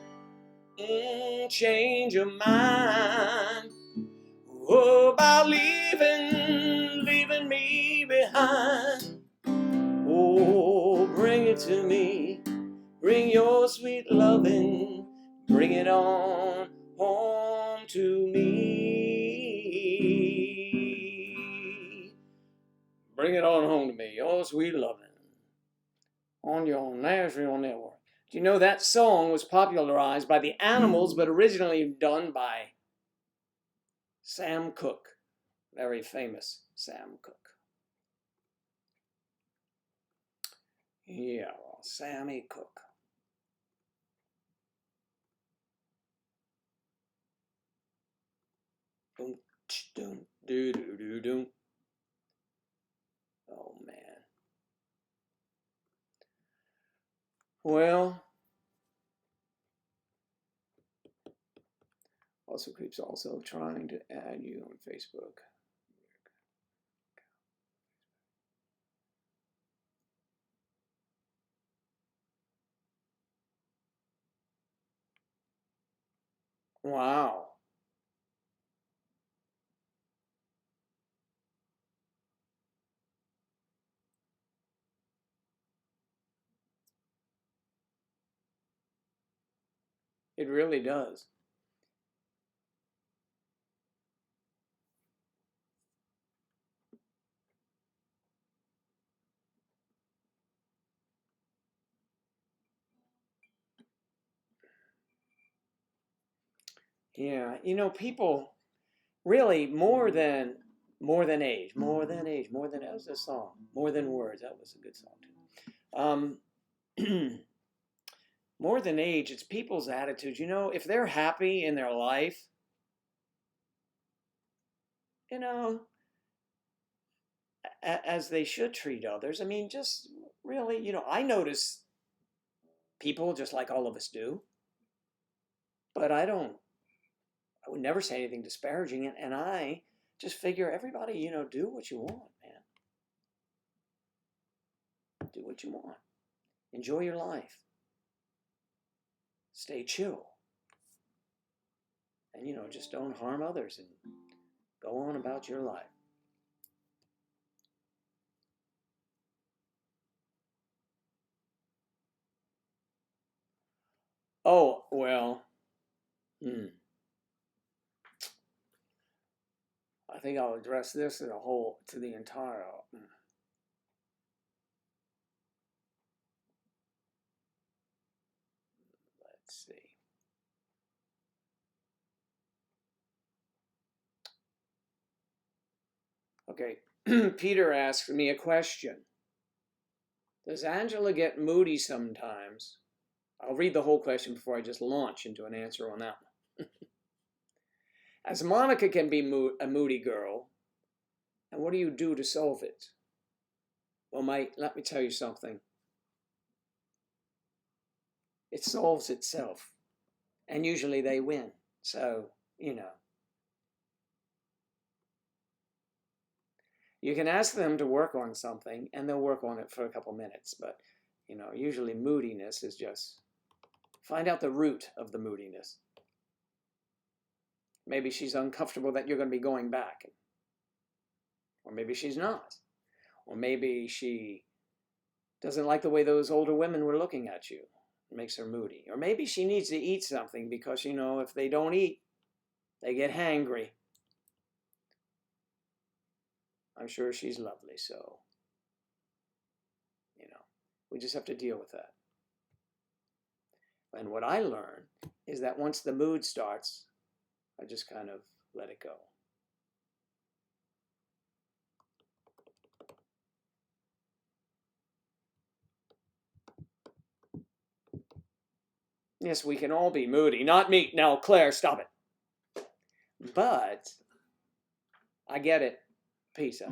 change your mind about leaving me behind, oh, bring it to me, bring your sweet lovin', bring it on home to me. Bring it on home to me, your sweet lovin', on your Nashville network. Do you know that song was popularized by the Animals, but originally done by Sam Cooke, very famous Sam Cooke. Yeah, well, Sammy Cooke. Boom, doom, doo doo doo doom. Oh man. Well, also keeps also trying to add you on Facebook. Wow. It really does. Yeah, you know, people really more than age, that was a song. More than words, that was a good song too. More than age, it's people's attitudes. You know, if they're happy in their life, you know, as they should treat others. I mean, just really, you know, I notice people just like all of us do, but I would never say anything disparaging, and I just figure everybody, you know, do what you want, man. Do what you want. Enjoy your life. Stay chill. And, you know, just don't harm others and go on about your life. Oh, well, I think I'll address this as a whole to the entire. Let's see. Okay, Peter asks me a question. Does Angela get moody sometimes? I'll read the whole question before I just launch into an answer on that one. As Monica can be a moody girl, and what do you do to solve it? Well, Mike, let me tell you something. It solves itself, and usually they win. So, you know. You can ask them to work on something, and they'll work on it for a couple minutes. But, you know, usually moodiness is just, find out the root of the moodiness. Maybe she's uncomfortable that you're going to be going back. Or maybe she's not. Or maybe she doesn't like the way those older women were looking at you. It makes her moody. Or maybe she needs to eat something because, you know, if they don't eat, they get hangry. I'm sure she's lovely, so, you know, we just have to deal with that. And what I learned is that once the mood starts, I just kind of let it go. Yes, we can all be moody. Not me. Now, Claire, stop it. But I get it. Peace out.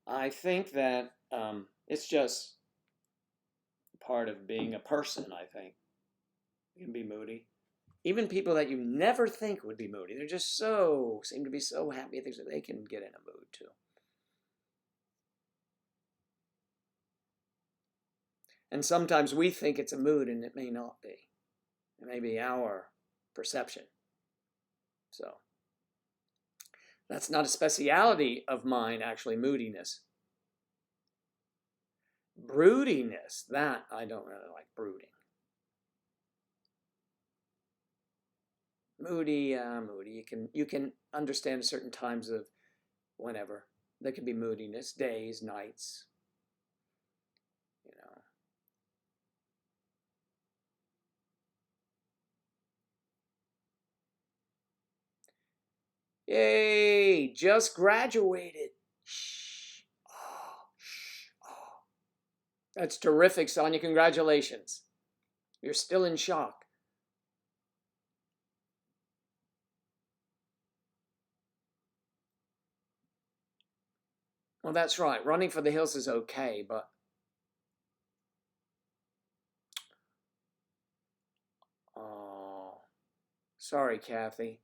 I think that it's just part of being a person, I think. You can be moody. Even people that you never think would be moody, they're just seem to be so happy that they can get in a mood too. And sometimes we think it's a mood and it may not be. It may be our perception. So that's not a speciality of mine, actually, moodiness. Broodiness, that I don't really like, brooding. Moody. You can understand certain times of whenever. There can be moodiness, days, nights, you know. Yay, just graduated. Shh. Oh, shh. Oh. That's terrific, Sonia. Congratulations. You're still in shock. Well, that's right. Running for the hills is okay, but oh, sorry, Kathy.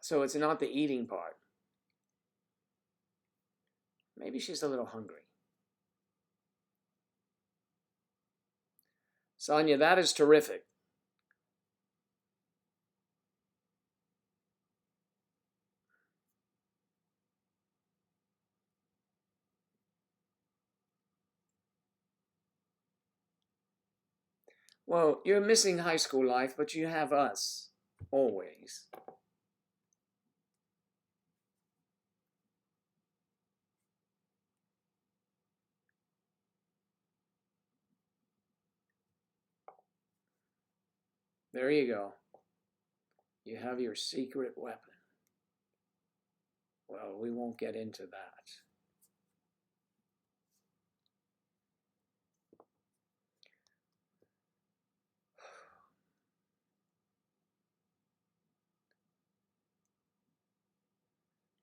So it's not the eating part. Maybe she's a little hungry. Sonia, that is terrific. Well, you're missing high school life, but you have us, always. There you go. You have your secret weapon. Well, we won't get into that.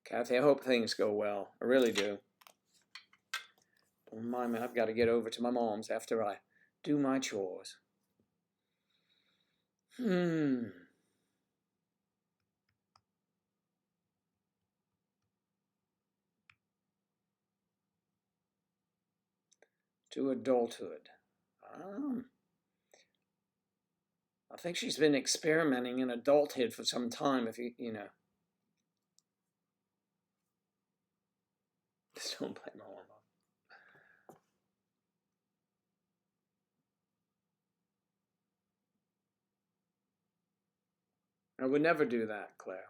Kathy, I hope things go well. I really do. Don't mind me, I've got to get over to my mom's after I do my chores. To adulthood. I think she's been experimenting in adulthood for some time, if you know. Just don't blame my hormone. I would never do that, Claire.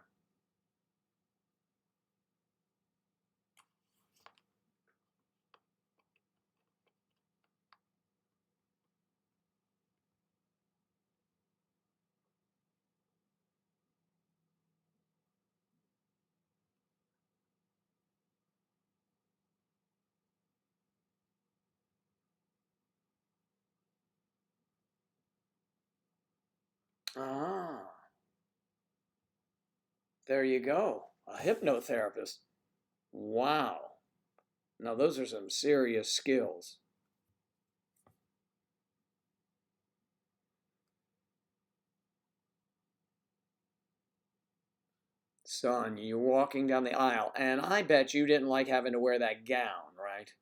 Ah, there you go. A hypnotherapist. Wow. Now those are some serious skills. Son, you're walking down the aisle, and I bet you didn't like having to wear that gown, right?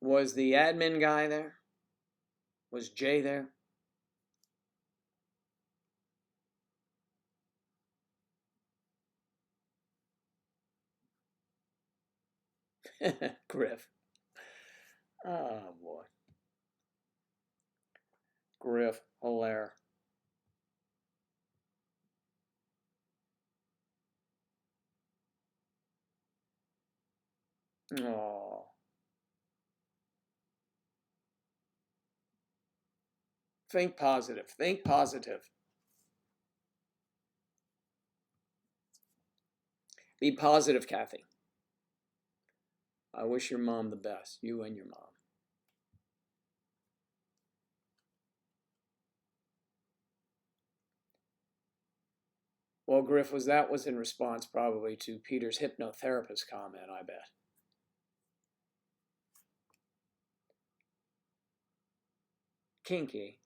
Was the admin guy there? Was Jay there? Griff. Oh, boy. Griff, hilaire. Oh. Think positive. Think positive. Be positive, Kathy. I wish your mom the best. You and your mom. Well, Griff, that was in response probably to Peter's hypnotherapist comment, I bet. Kinky.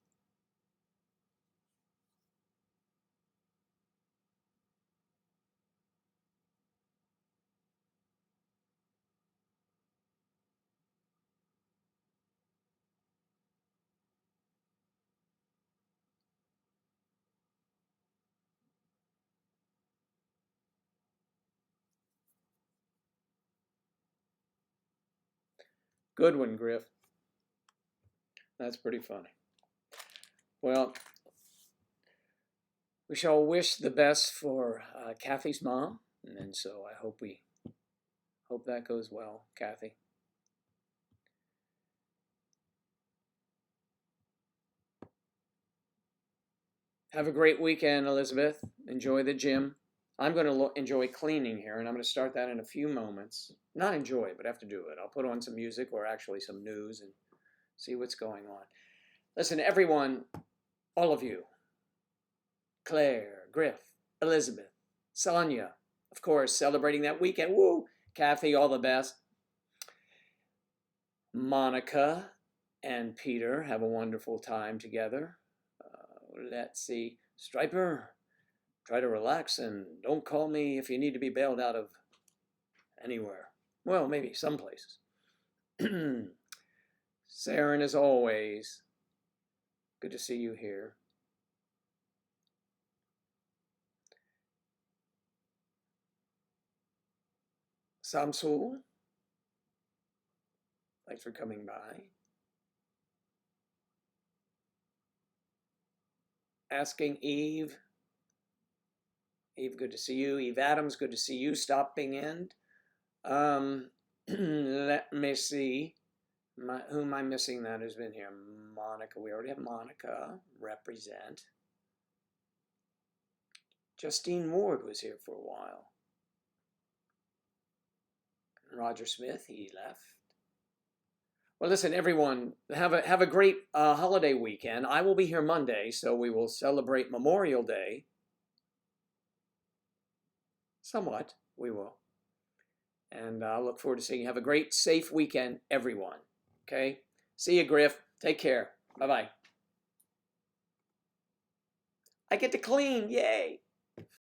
Good one, Griff. That's pretty funny. Well, we shall wish the best for Kathy's mom, and so I hope that goes well, Kathy. Have a great weekend, Elizabeth. Enjoy the gym. I'm going to enjoy cleaning here, and I'm going to start that in a few moments. Not enjoy, but have to do it. I'll put on some music or actually some news and see what's going on. Listen, everyone, all of you, Claire, Griff, Elizabeth, Sonia, of course, celebrating that weekend. Woo! Kathy, all the best. Monica and Peter have a wonderful time together. Let's see. Striper, try to relax and don't call me if you need to be bailed out of anywhere. Well, maybe some places. Saren, as always, good to see you here. Samsul, thanks for coming by. Asking Eve. Eve, good to see you. Eve Adams, good to see you stopping in. Let me see. Who am I missing that has been here? Monica. We already have Monica. Represent. Justine Ward was here for a while. Roger Smith, he left. Well, listen, everyone, have a great holiday weekend. I will be here Monday, so we will celebrate Memorial Day. Somewhat, we will. And I look forward to seeing you. Have a great, safe weekend, everyone. Okay? See you, Griff. Take care. Bye-bye. I get to clean. Yay.